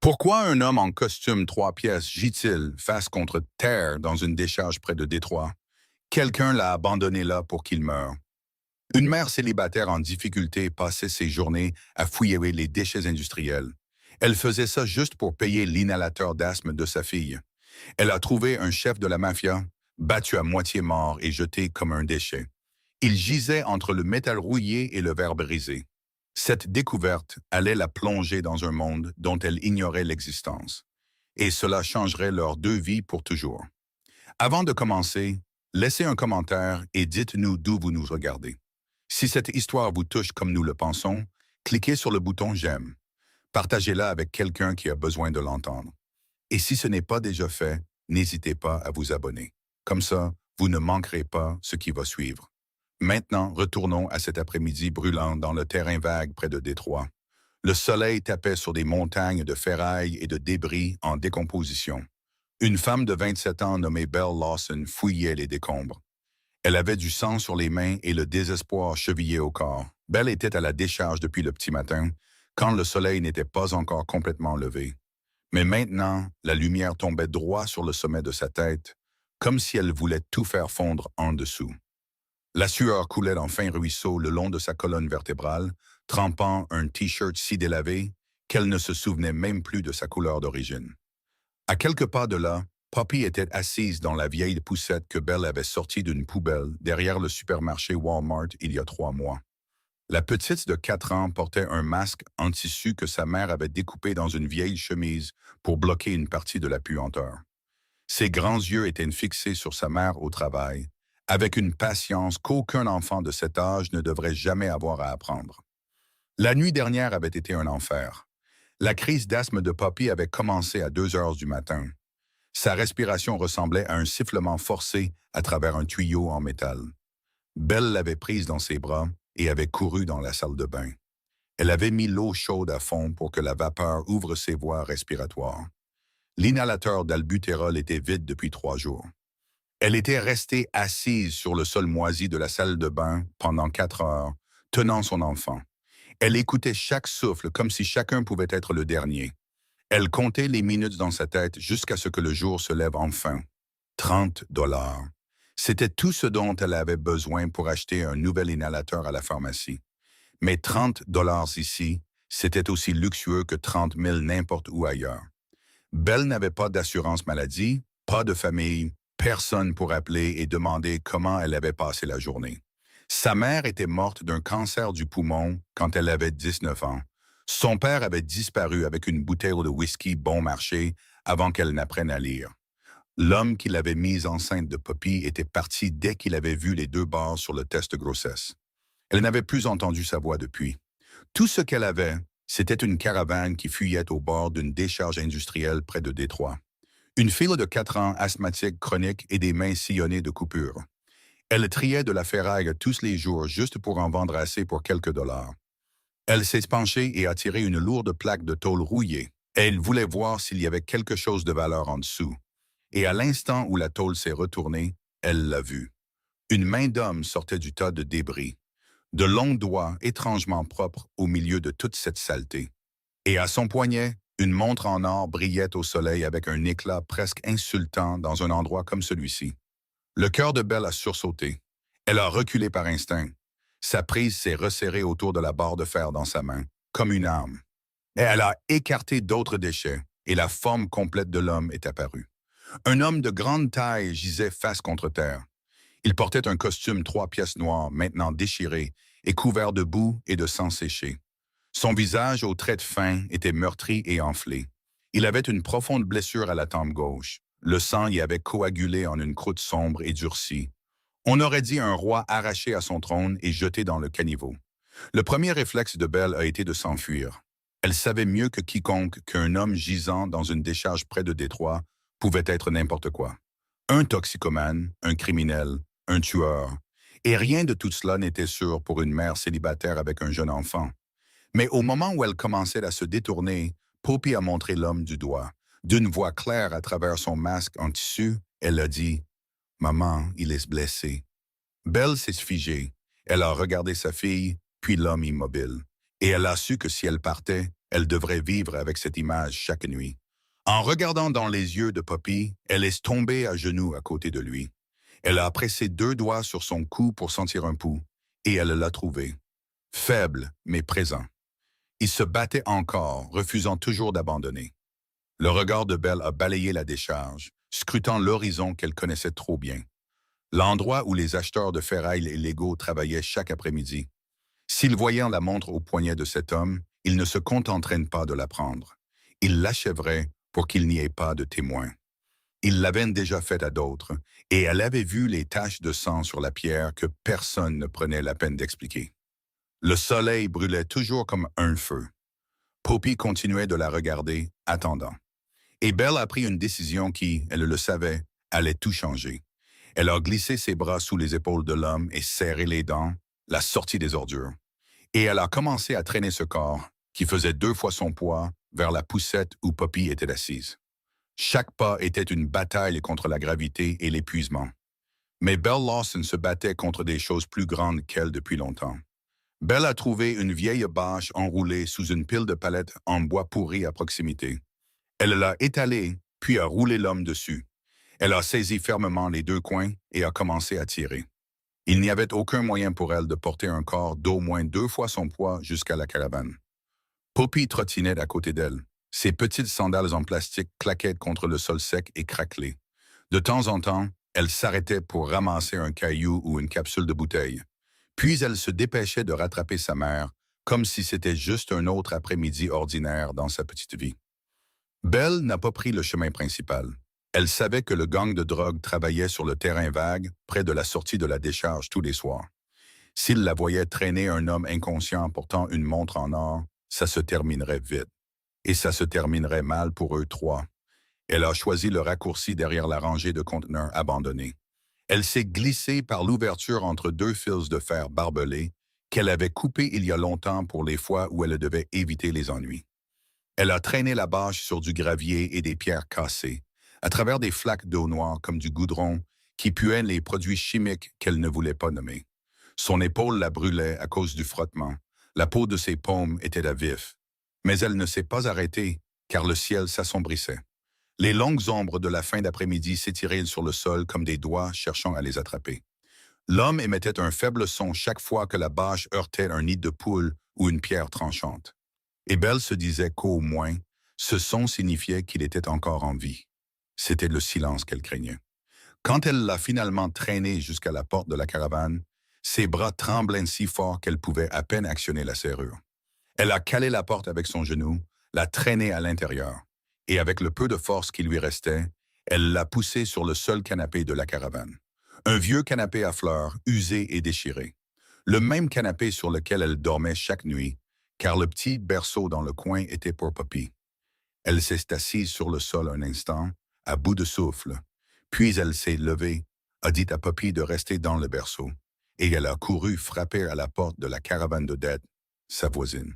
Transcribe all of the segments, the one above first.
Pourquoi un homme en costume 3 pièces gît-il face contre terre dans une décharge près de Détroit? Quelqu'un l'a abandonné là pour qu'il meure. Une mère célibataire en difficulté passait ses journées à fouiller les déchets industriels. Elle faisait ça juste pour payer l'inhalateur d'asthme de sa fille. Elle a trouvé un chef de la mafia, battu à moitié mort et jeté comme un déchet. Il gisait entre le métal rouillé et le verre brisé. Cette découverte allait la plonger dans un monde dont elle ignorait l'existence. Et cela changerait leurs deux vies pour toujours. Avant de commencer, laissez un commentaire et dites-nous d'où vous nous regardez. Si cette histoire vous touche comme nous le pensons, cliquez sur le bouton «J'aime». Partagez-la avec quelqu'un qui a besoin de l'entendre. Et si ce n'est pas déjà fait, n'hésitez pas à vous abonner. Comme ça, vous ne manquerez pas ce qui va suivre. Maintenant, retournons à cet après-midi brûlant dans le terrain vague près de Détroit. Le soleil tapait sur des montagnes de ferraille et de débris en décomposition. Une femme de 27 ans nommée Belle Lawson fouillait les décombres. Elle avait du sang sur les mains et le désespoir chevillé au corps. Belle était à la décharge depuis le petit matin, quand le soleil n'était pas encore complètement levé. Mais maintenant, la lumière tombait droit sur le sommet de sa tête, comme si elle voulait tout faire fondre en dessous. La sueur coulait en fins ruisseaux le long de sa colonne vertébrale, trempant un T-shirt si délavé qu'elle ne se souvenait même plus de sa couleur d'origine. À quelques pas de là, Poppy était assise dans la vieille poussette que Belle avait sortie d'une poubelle derrière le supermarché Walmart il y a 3 mois. La petite de 4 ans portait un masque en tissu que sa mère avait découpé dans une vieille chemise pour bloquer une partie de la puanteur. Ses grands yeux étaient fixés sur sa mère au travail, avec une patience qu'aucun enfant de cet âge ne devrait jamais avoir à apprendre. La nuit dernière avait été un enfer. La crise d'asthme de Poppy avait commencé à 2 heures du matin. Sa respiration ressemblait à un sifflement forcé à travers un tuyau en métal. Belle l'avait prise dans ses bras et avait couru dans la salle de bain. Elle avait mis l'eau chaude à fond pour que la vapeur ouvre ses voies respiratoires. L'inhalateur d'albutérol était vide depuis 3 jours. Elle était restée assise sur le sol moisi de la salle de bain pendant 4 heures, tenant son enfant. Elle écoutait chaque souffle comme si chacun pouvait être le dernier. Elle comptait les minutes dans sa tête jusqu'à ce que le jour se lève enfin. 30 $. C'était tout ce dont elle avait besoin pour acheter un nouvel inhalateur à la pharmacie. Mais 30 $ ici, c'était aussi luxueux que 30 000 n'importe où ailleurs. Belle n'avait pas d'assurance maladie, pas de famille, personne pour appeler et demander comment elle avait passé la journée. Sa mère était morte d'un cancer du poumon quand elle avait 19 ans. Son père avait disparu avec une bouteille de whisky bon marché avant qu'elle n'apprenne à lire. L'homme qui l'avait mise enceinte de Poppy était parti dès qu'il avait vu les 2 barres sur le test de grossesse. Elle n'avait plus entendu sa voix depuis. Tout ce qu'elle avait, c'était une caravane qui fuyait au bord d'une décharge industrielle près de Détroit. Une fille de 4 ans asthmatique chronique et des mains sillonnées de coupures. Elle triait de la ferraille tous les jours juste pour en vendre assez pour quelques dollars. Elle s'est penchée et a tiré une lourde plaque de tôle rouillée. Elle voulait voir s'il y avait quelque chose de valeur en dessous. Et à l'instant où la tôle s'est retournée, elle l'a vu. Une main d'homme sortait du tas de débris. De longs doigts étrangement propres au milieu de toute cette saleté. Et à son poignet, une montre en or brillait au soleil avec un éclat presque insultant dans un endroit comme celui-ci. Le cœur de Belle a sursauté. Elle a reculé par instinct. Sa prise s'est resserrée autour de la barre de fer dans sa main, comme une arme. Et elle a écarté d'autres déchets, et la forme complète de l'homme est apparue. Un homme de grande taille gisait face contre terre. Il portait un costume 3 pièces noir, maintenant déchiré, et couvert de boue et de sang séché. Son visage aux traits fins était meurtri et enflé. Il avait une profonde blessure à la tempe gauche. Le sang y avait coagulé en une croûte sombre et durcie. On aurait dit un roi arraché à son trône et jeté dans le caniveau. Le premier réflexe de Belle a été de s'enfuir. Elle savait mieux que quiconque qu'un homme gisant dans une décharge près de Détroit pouvait être n'importe quoi. Un toxicomane, un criminel, un tueur. Et rien de tout cela n'était sûr pour une mère célibataire avec un jeune enfant. Mais au moment où elle commençait à se détourner, Poppy a montré l'homme du doigt. D'une voix claire à travers son masque en tissu, elle a dit « Maman, il est blessé ». Belle s'est figée. Elle a regardé sa fille, puis l'homme immobile. Et elle a su que si elle partait, Elle devrait vivre avec cette image chaque nuit. En regardant dans les yeux de Poppy, elle est tombée à genoux à côté de lui. Elle a pressé 2 doigts sur son cou pour sentir un pouls, et elle l'a trouvé. Faible, mais présent. Il se battait encore, refusant toujours d'abandonner. Le regard de Belle a balayé la décharge, scrutant l'horizon qu'elle connaissait trop bien. L'endroit où les acheteurs de ferraille et Lego travaillaient chaque après-midi. S'ils voyaient la montre au poignet de cet homme, ils ne se contenteraient pas de la prendre. Ils l'achèveraient pour qu'il n'y ait pas de témoins. Ils l'avaient déjà fait à d'autres, et elle avait vu les taches de sang sur la pierre que personne ne prenait la peine d'expliquer. Le soleil brûlait toujours comme un feu. Poppy continuait de la regarder, attendant. Et Belle a pris une décision qui, elle le savait, allait tout changer. Elle a glissé ses bras sous les épaules de l'homme et serré les dents, la sortie des ordures. Et elle a commencé à traîner ce corps, qui faisait 2 fois son poids, vers la poussette où Poppy était assise. Chaque pas était une bataille contre la gravité et l'épuisement. Mais Belle Lawson se battait contre des choses plus grandes qu'elle depuis longtemps. Belle a trouvé une vieille bâche enroulée sous une pile de palettes en bois pourri à proximité. Elle l'a étalée, puis a roulé l'homme dessus. Elle a saisi fermement les 2 coins et a commencé à tirer. Il n'y avait aucun moyen pour elle de porter un corps d'au moins 2 fois son poids jusqu'à la caravane. Poppy trottinait à côté d'elle. Ses petites sandales en plastique claquaient contre le sol sec et craquelaient. De temps en temps, elle s'arrêtait pour ramasser un caillou ou une capsule de bouteille. Puis elle se dépêchait de rattraper sa mère, comme si c'était juste un autre après-midi ordinaire dans sa petite vie. Belle n'a pas pris le chemin principal. Elle savait que le gang de drogue travaillait sur le terrain vague, près de la sortie de la décharge tous les soirs. S'il la voyait traîner un homme inconscient portant une montre en or, ça se terminerait vite. Et ça se terminerait mal pour eux 3. Elle a choisi le raccourci derrière la rangée de conteneurs abandonnés. Elle s'est glissée par l'ouverture entre 2 fils de fer barbelés qu'elle avait coupés il y a longtemps pour les fois où elle devait éviter les ennuis. Elle a traîné la bâche sur du gravier et des pierres cassées, à travers des flaques d'eau noire comme du goudron qui puaient les produits chimiques qu'elle ne voulait pas nommer. Son épaule la brûlait à cause du frottement. La peau de ses paumes était à vif. Mais elle ne s'est pas arrêtée, car le ciel s'assombrissait. Les longues ombres de la fin d'après-midi s'étiraient sur le sol comme des doigts cherchant à les attraper. L'homme émettait un faible son chaque fois que la bâche heurtait un nid de poule ou une pierre tranchante. Et Belle se disait qu'au moins, ce son signifiait qu'il était encore en vie. C'était le silence qu'elle craignait. Quand elle l'a finalement traîné jusqu'à la porte de la caravane, ses bras tremblaient si fort qu'elle pouvait à peine actionner la serrure. Elle a calé la porte avec son genou, l'a traîné à l'intérieur, et avec le peu de force qui lui restait, elle l'a poussé sur le seul canapé de la caravane. Un vieux canapé à fleurs, usé et déchiré. Le même canapé sur lequel elle dormait chaque nuit, car le petit berceau dans le coin était pour Poppy. Elle s'est assise sur le sol un instant, à bout de souffle, puis elle s'est levée, a dit à Poppy de rester dans le berceau, et elle a couru frapper à la porte de la caravane d'Odette, sa voisine.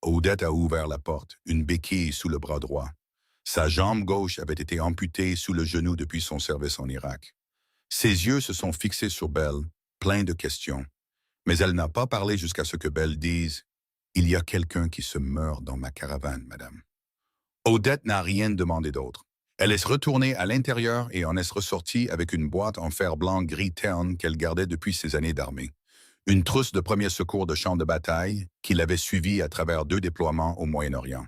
Odette a ouvert la porte, une béquille sous le bras droit. Sa jambe gauche avait été amputée sous le genou depuis son service en Irak. Ses yeux se sont fixés sur Belle, pleins de questions. Mais elle n'a pas parlé jusqu'à ce que Belle dise « Il y a quelqu'un qui se meurt dans ma caravane, madame. » Odette n'a rien demandé d'autre. Elle est retournée à l'intérieur et en est ressortie avec une boîte en fer blanc gris terne qu'elle gardait depuis ses années d'armée. Une trousse de premiers secours de champ de bataille qui l'avait suivie à travers 2 déploiements au Moyen-Orient.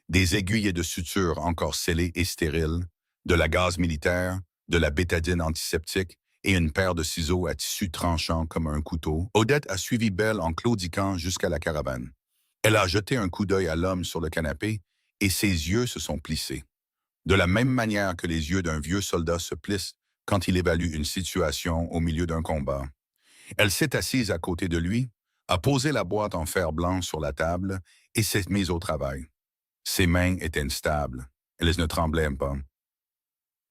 Des aiguilles de suture encore scellées et stériles, de la gaz militaire, de la bétadine antiseptique et une paire de ciseaux à tissu tranchant comme un couteau. Odette a suivi Belle en claudiquant jusqu'à la caravane. Elle a jeté un coup d'œil à l'homme sur le canapé et ses yeux se sont plissés. De la même manière que les yeux d'un vieux soldat se plissent quand il évalue une situation au milieu d'un combat. Elle s'est assise à côté de lui, a posé la boîte en fer blanc sur la table et s'est mise au travail. Ses mains étaient instables. Elles ne tremblaient pas.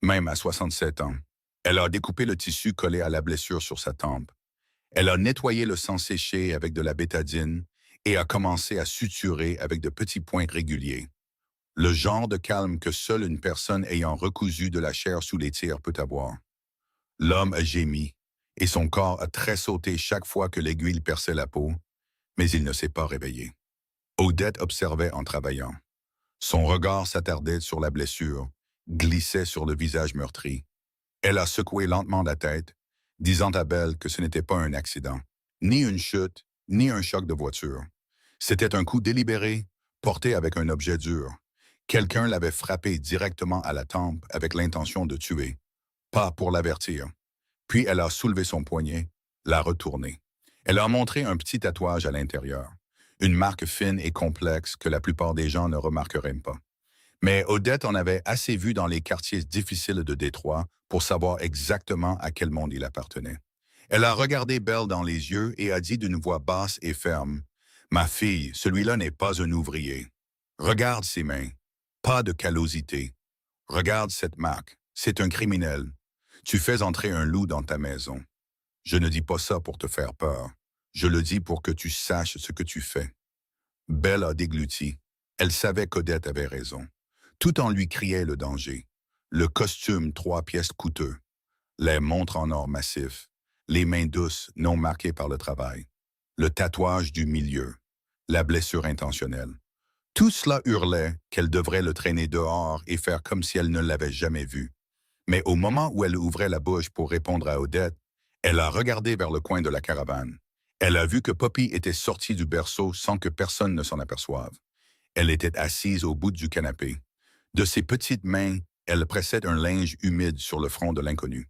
Même à 67 ans, elle a découpé le tissu collé à la blessure sur sa tempe. Elle a nettoyé le sang séché avec de la bétadine et a commencé à suturer avec de petits points réguliers. Le genre de calme que seule une personne ayant recousu de la chair sous les tirs peut avoir. L'homme a gémi, et son corps a tressauté chaque fois que l'aiguille perçait la peau, mais il ne s'est pas réveillé. Odette observait en travaillant. Son regard s'attardait sur la blessure, glissait sur le visage meurtri. Elle a secoué lentement la tête, disant à Belle que ce n'était pas un accident, ni une chute, ni un choc de voiture. C'était un coup délibéré, porté avec un objet dur. Quelqu'un l'avait frappé directement à la tempe avec l'intention de tuer, pas pour l'avertir. Puis elle a soulevé son poignet, l'a retourné. Elle a montré un petit tatouage à l'intérieur, une marque fine et complexe que la plupart des gens ne remarqueraient pas. Mais Odette en avait assez vu dans les quartiers difficiles de Détroit pour savoir exactement à quel monde il appartenait. Elle a regardé Belle dans les yeux et a dit d'une voix basse et ferme, « Ma fille, celui-là n'est pas un ouvrier. Regarde ses mains. Pas de callosité. Regarde cette marque. C'est un criminel. Tu fais entrer un loup dans ta maison. Je ne dis pas ça pour te faire peur. Je le dis pour que tu saches ce que tu fais. » Belle a dégluti. Elle savait qu'Odette avait raison. Tout en lui criait le danger. Le costume 3 pièces coûteux, les montres en or massif, les mains douces non marquées par le travail, le tatouage du milieu, la blessure intentionnelle. Tout cela hurlait qu'elle devrait le traîner dehors et faire comme si elle ne l'avait jamais vu. Mais au moment où elle ouvrait la bouche pour répondre à Odette, elle a regardé vers le coin de la caravane. Elle a vu que Poppy était sortie du berceau sans que personne ne s'en aperçoive. Elle était assise au bout du canapé. De ses petites mains, elle pressait un linge humide sur le front de l'inconnu.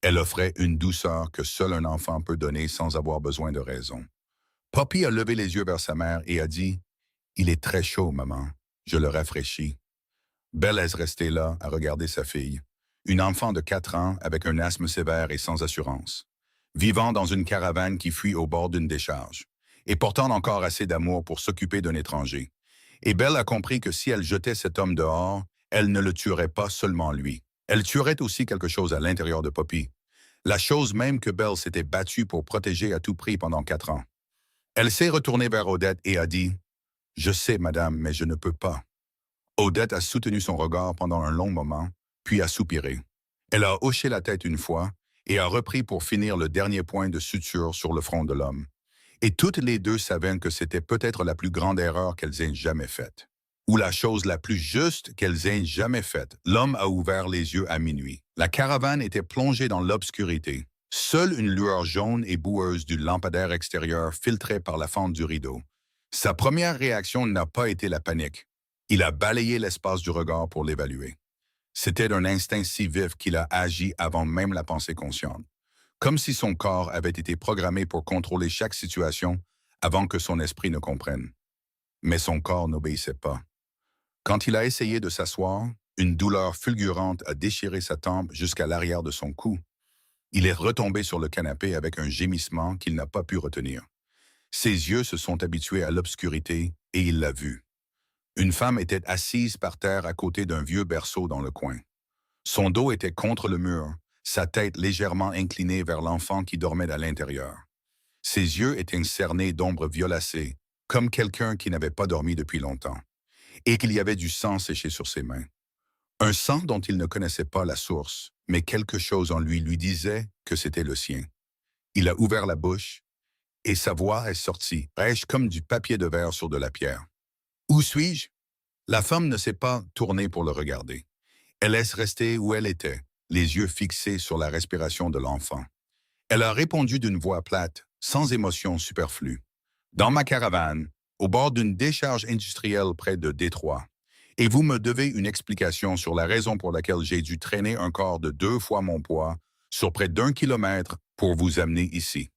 Elle offrait une douceur que seul un enfant peut donner sans avoir besoin de raison. Poppy a levé les yeux vers sa mère et a dit « Il est très chaud, maman. Je le rafraîchis. » Belle est restée là à regarder sa fille, une enfant de 4 ans avec un asthme sévère et sans assurance, vivant dans une caravane qui fuit au bord d'une décharge, et portant encore assez d'amour pour s'occuper d'un étranger. Et Belle a compris que si elle jetait cet homme dehors, elle ne le tuerait pas seulement lui. Elle tuerait aussi quelque chose à l'intérieur de Poppy. La chose même que Belle s'était battue pour protéger à tout prix pendant 4 ans. Elle s'est retournée vers Odette et a dit « Je sais, madame, mais je ne peux pas. » Odette a soutenu son regard pendant un long moment, puis a soupiré. Elle a hoché la tête une fois et a repris pour finir le dernier point de suture sur le front de l'homme. Et toutes les deux savaient que c'était peut-être la plus grande erreur qu'elles aient jamais faite. Ou la chose la plus juste qu'elles aient jamais faite. L'homme a ouvert les yeux à minuit. La caravane était plongée dans l'obscurité. Seule une lueur jaune et boueuse du lampadaire extérieur filtrait par la fente du rideau. Sa première réaction n'a pas été la panique. Il a balayé l'espace du regard pour l'évaluer. C'était d'un instinct si vif qu'il a agi avant même la pensée consciente, comme si son corps avait été programmé pour contrôler chaque situation avant que son esprit ne comprenne. Mais son corps n'obéissait pas. Quand il a essayé de s'asseoir, une douleur fulgurante a déchiré sa tempe jusqu'à l'arrière de son cou. Il est retombé sur le canapé avec un gémissement qu'il n'a pas pu retenir. Ses yeux se sont habitués à l'obscurité et il l'a vue. Une femme était assise par terre à côté d'un vieux berceau dans le coin. Son dos était contre le mur, sa tête légèrement inclinée vers l'enfant qui dormait à l'intérieur. Ses yeux étaient cernés d'ombres violacées, comme quelqu'un qui n'avait pas dormi depuis longtemps, et qu'il y avait du sang séché sur ses mains. Un sang dont il ne connaissait pas la source, mais quelque chose en lui disait que c'était le sien. Il a ouvert la bouche, et sa voix est sortie, rêche comme du papier de verre sur de la pierre. « Où suis-je? » La femme ne s'est pas tournée pour le regarder. Elle laisse rester où elle était, les yeux fixés sur la respiration de l'enfant. Elle a répondu d'une voix plate, sans émotion superflue. « Dans ma caravane, au bord d'une décharge industrielle près de Détroit. Et vous me devez une explication sur la raison pour laquelle j'ai dû traîner un corps de 2 fois mon poids sur près d'1 kilomètre pour vous amener ici. »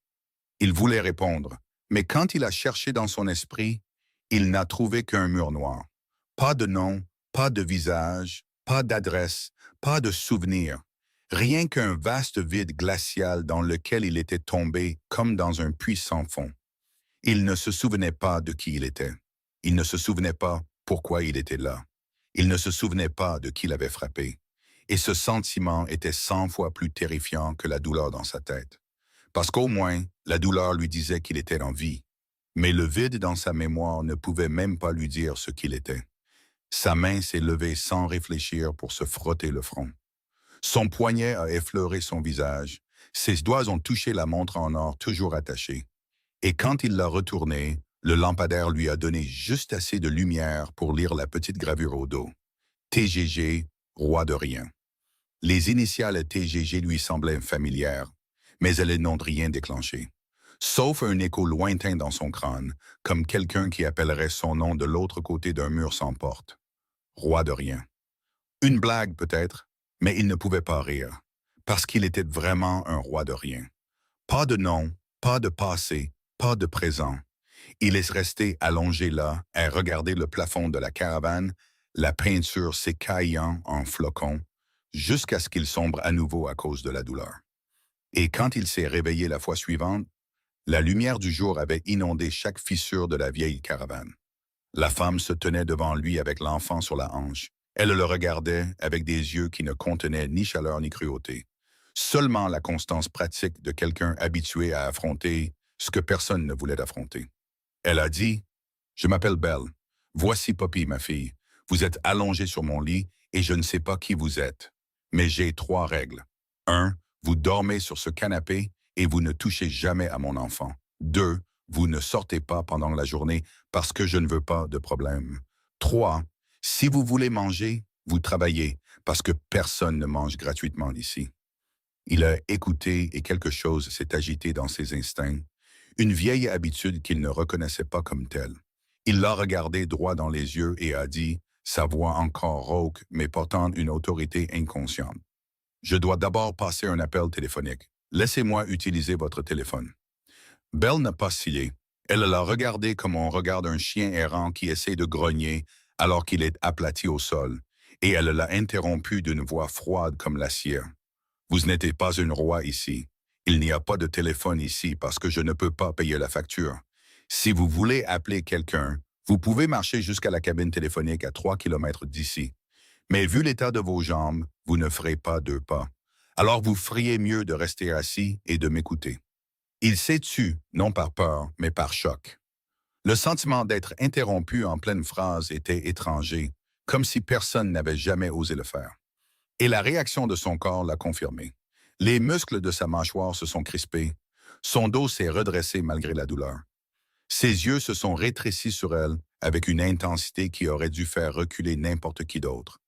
Il voulait répondre, mais quand il a cherché dans son esprit, il n'a trouvé qu'un mur noir. Pas de nom, pas de visage, pas d'adresse, pas de souvenir. Rien qu'un vaste vide glacial dans lequel il était tombé comme dans un puits sans fond. Il ne se souvenait pas de qui il était. Il ne se souvenait pas pourquoi il était là. Il ne se souvenait pas de qui l'avait frappé. Et ce sentiment était 100 fois plus terrifiant que la douleur dans sa tête. Parce qu'au moins, la douleur lui disait qu'il était en vie. Mais le vide dans sa mémoire ne pouvait même pas lui dire ce qu'il était. Sa main s'est levée sans réfléchir pour se frotter le front. Son poignet a effleuré son visage. Ses doigts ont touché la montre en or toujours attachée. Et quand il l'a retournée, Le lampadaire lui a donné juste assez de lumière pour lire la petite gravure au dos. TGG, roi de rien. Les initiales TGG lui semblaient familières, mais elles n'ont rien déclenché. Sauf un écho lointain dans son crâne, comme quelqu'un qui appellerait son nom de l'autre côté d'un mur sans porte. Roi de rien. Une blague peut-être, mais il ne pouvait pas rire, parce qu'il était vraiment un roi de rien. Pas de nom, pas de passé, pas de présent. Il est resté allongé là, à regarder le plafond de la caravane, la peinture s'écaillant en flocons, jusqu'à ce qu'il sombre à nouveau à cause de la douleur. Et quand il s'est réveillé la fois suivante, la lumière du jour avait inondé chaque fissure de la vieille caravane. La femme se tenait devant lui avec l'enfant sur la hanche. Elle le regardait avec des yeux qui ne contenaient ni chaleur ni cruauté. Seulement la constance pratique de quelqu'un habitué à affronter ce que personne ne voulait affronter. Elle a dit, « Je m'appelle Belle. Voici Poppy, ma fille. Vous êtes allongée sur mon lit et je ne sais pas qui vous êtes. Mais j'ai 3 règles. 1. Vous dormez sur ce canapé et vous ne touchez jamais à mon enfant. 2. Vous ne sortez pas pendant la journée parce que je ne veux pas de problème. 3. Si vous voulez manger, vous travaillez parce que personne ne mange gratuitement ici. » Il a écouté et quelque chose s'est agité dans ses instincts, une vieille habitude qu'il ne reconnaissait pas comme telle. Il l'a regardé droit dans les yeux et a dit, sa voix encore rauque mais portant une autorité inconsciente. « Je dois d'abord passer un appel téléphonique. Laissez-moi utiliser votre téléphone. » Belle n'a pas scié. Elle l'a regardé comme on regarde un chien errant qui essaie de grogner alors qu'il est aplati au sol, et elle l'a interrompu d'une voix froide comme l'acier. « Vous n'êtes pas une roi ici. Il n'y a pas de téléphone ici parce que je ne peux pas payer la facture. Si vous voulez appeler quelqu'un, vous pouvez marcher jusqu'à la cabine téléphonique à 3 kilomètres d'ici. Mais vu l'état de vos jambes, vous ne ferez pas 2 pas. Alors vous feriez mieux de rester assis et de m'écouter. » Il s'est tu, non par peur, mais par choc. Le sentiment d'être interrompu en pleine phrase était étranger, comme si personne n'avait jamais osé le faire. Et la réaction de son corps l'a confirmé. Les muscles de sa mâchoire se sont crispés. Son dos s'est redressé malgré la douleur. Ses yeux se sont rétrécis sur elle avec une intensité qui aurait dû faire reculer n'importe qui d'autre.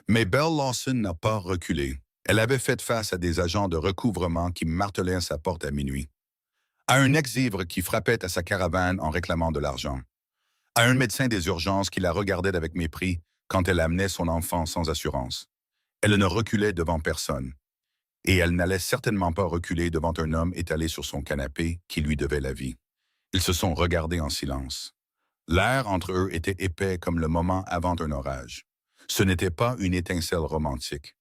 Mais Belle Lawson n'a pas reculé. Elle avait fait face à des agents de recouvrement qui martelaient à sa porte à minuit, à un ex-ivre qui frappait à sa caravane en réclamant de l'argent, à un médecin des urgences qui la regardait avec mépris quand elle amenait son enfant sans assurance. Elle ne reculait devant personne. Et elle n'allait certainement pas reculer devant un homme étalé sur son canapé qui lui devait la vie. Ils se sont regardés en silence. L'air entre eux était épais comme le moment avant un orage. Ce n'était pas une étincelle romantique.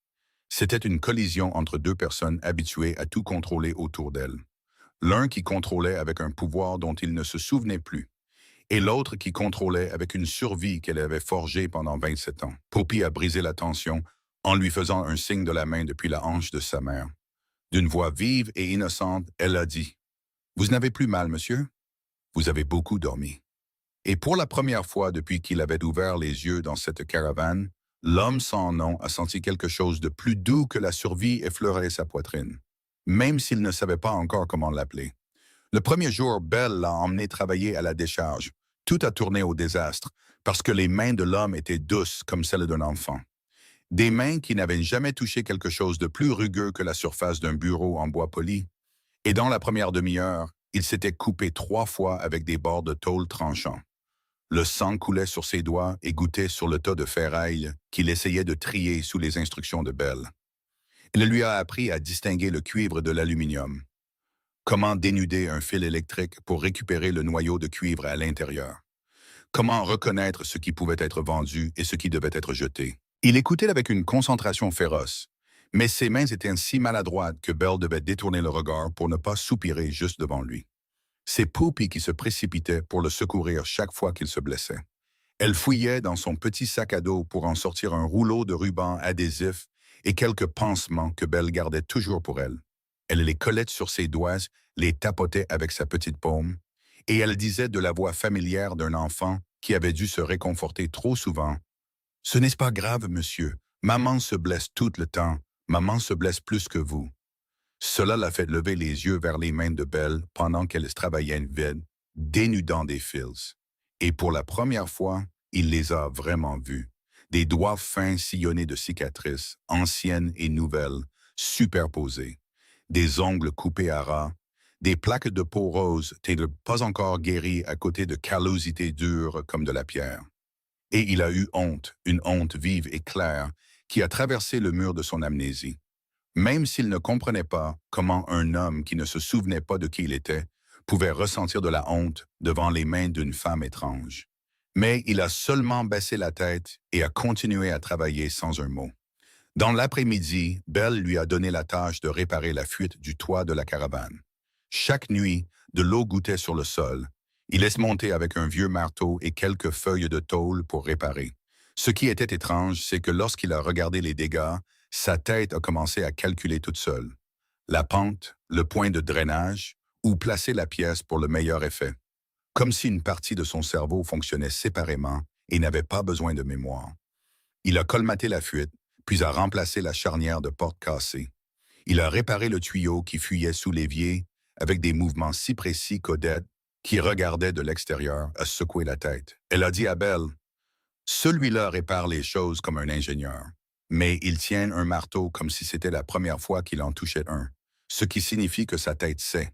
C'était une collision entre 2 personnes habituées à tout contrôler autour d'elles. L'un qui contrôlait avec un pouvoir dont il ne se souvenait plus, et l'autre qui contrôlait avec une survie qu'elle avait forgée pendant 27 ans. Poppy a brisé la tension en lui faisant un signe de la main depuis la hanche de sa mère. D'une voix vive et innocente, elle a dit, « Vous n'avez plus mal, monsieur? Vous avez beaucoup dormi. » Et pour la première fois depuis qu'il avait ouvert les yeux dans cette caravane, l'homme sans nom a senti quelque chose de plus doux que la survie effleurer sa poitrine, même s'il ne savait pas encore comment l'appeler. Le premier jour, Belle l'a emmené travailler à la décharge. Tout a tourné au désastre, parce que les mains de l'homme étaient douces comme celles d'un enfant. Des mains qui n'avaient jamais touché quelque chose de plus rugueux que la surface d'un bureau en bois poli. Et dans la première demi-heure, il s'était coupé 3 fois avec des bords de tôle tranchants. Le sang coulait sur ses doigts et gouttait sur le tas de ferraille qu'il essayait de trier sous les instructions de Belle. Elle lui a appris à distinguer le cuivre de l'aluminium. Comment dénuder un fil électrique pour récupérer le noyau de cuivre à l'intérieur. Comment reconnaître ce qui pouvait être vendu et ce qui devait être jeté. Il écoutait avec une concentration féroce, mais ses mains étaient si maladroites que Belle devait détourner le regard pour ne pas soupirer juste devant lui. C'est Poppy qui se précipitait pour le secourir chaque fois qu'il se blessait. Elle fouillait dans son petit sac à dos pour en sortir un rouleau de ruban adhésif et quelques pansements que Belle gardait toujours pour elle. Elle les collait sur ses doigts, les tapotait avec sa petite paume, et elle disait de la voix familière d'un enfant qui avait dû se réconforter trop souvent, « Ce n'est pas grave, monsieur. Maman se blesse tout le temps. Maman se blesse plus que vous. » Cela l'a fait lever les yeux vers les mains de Belle pendant qu'elle travaillait vide, dénudant des fils. Et pour la première fois, il les a vraiment vus. Des doigts fins sillonnés de cicatrices, anciennes et nouvelles, superposées. Des ongles coupés à ras, des plaques de peau rose pas encore guéries à côté de callosités dures comme de la pierre. Et il a eu honte, une honte vive et claire, qui a traversé le mur de son amnésie. Même s'il ne comprenait pas comment un homme qui ne se souvenait pas de qui il était pouvait ressentir de la honte devant les mains d'une femme étrange. Mais il a seulement baissé la tête et a continué à travailler sans un mot. Dans l'après-midi, Bell lui a donné la tâche de réparer la fuite du toit de la caravane. Chaque nuit, de l'eau gouttait sur le sol. Il laisse monter avec un vieux marteau et quelques feuilles de tôle pour réparer. Ce qui était étrange, c'est que lorsqu'il a regardé les dégâts, sa tête a commencé à calculer toute seule. La pente, le point de drainage, où placer la pièce pour le meilleur effet. Comme si une partie de son cerveau fonctionnait séparément et n'avait pas besoin de mémoire. Il a colmaté la fuite, puis a remplacé la charnière de porte cassée. Il a réparé le tuyau qui fuyait sous l'évier avec des mouvements si précis qu'Odette, qui regardait de l'extérieur, a secoué la tête. Elle a dit à Belle, « Celui-là répare les choses comme un ingénieur, mais il tient un marteau comme si c'était la première fois qu'il en touchait un, ce qui signifie que sa tête sait,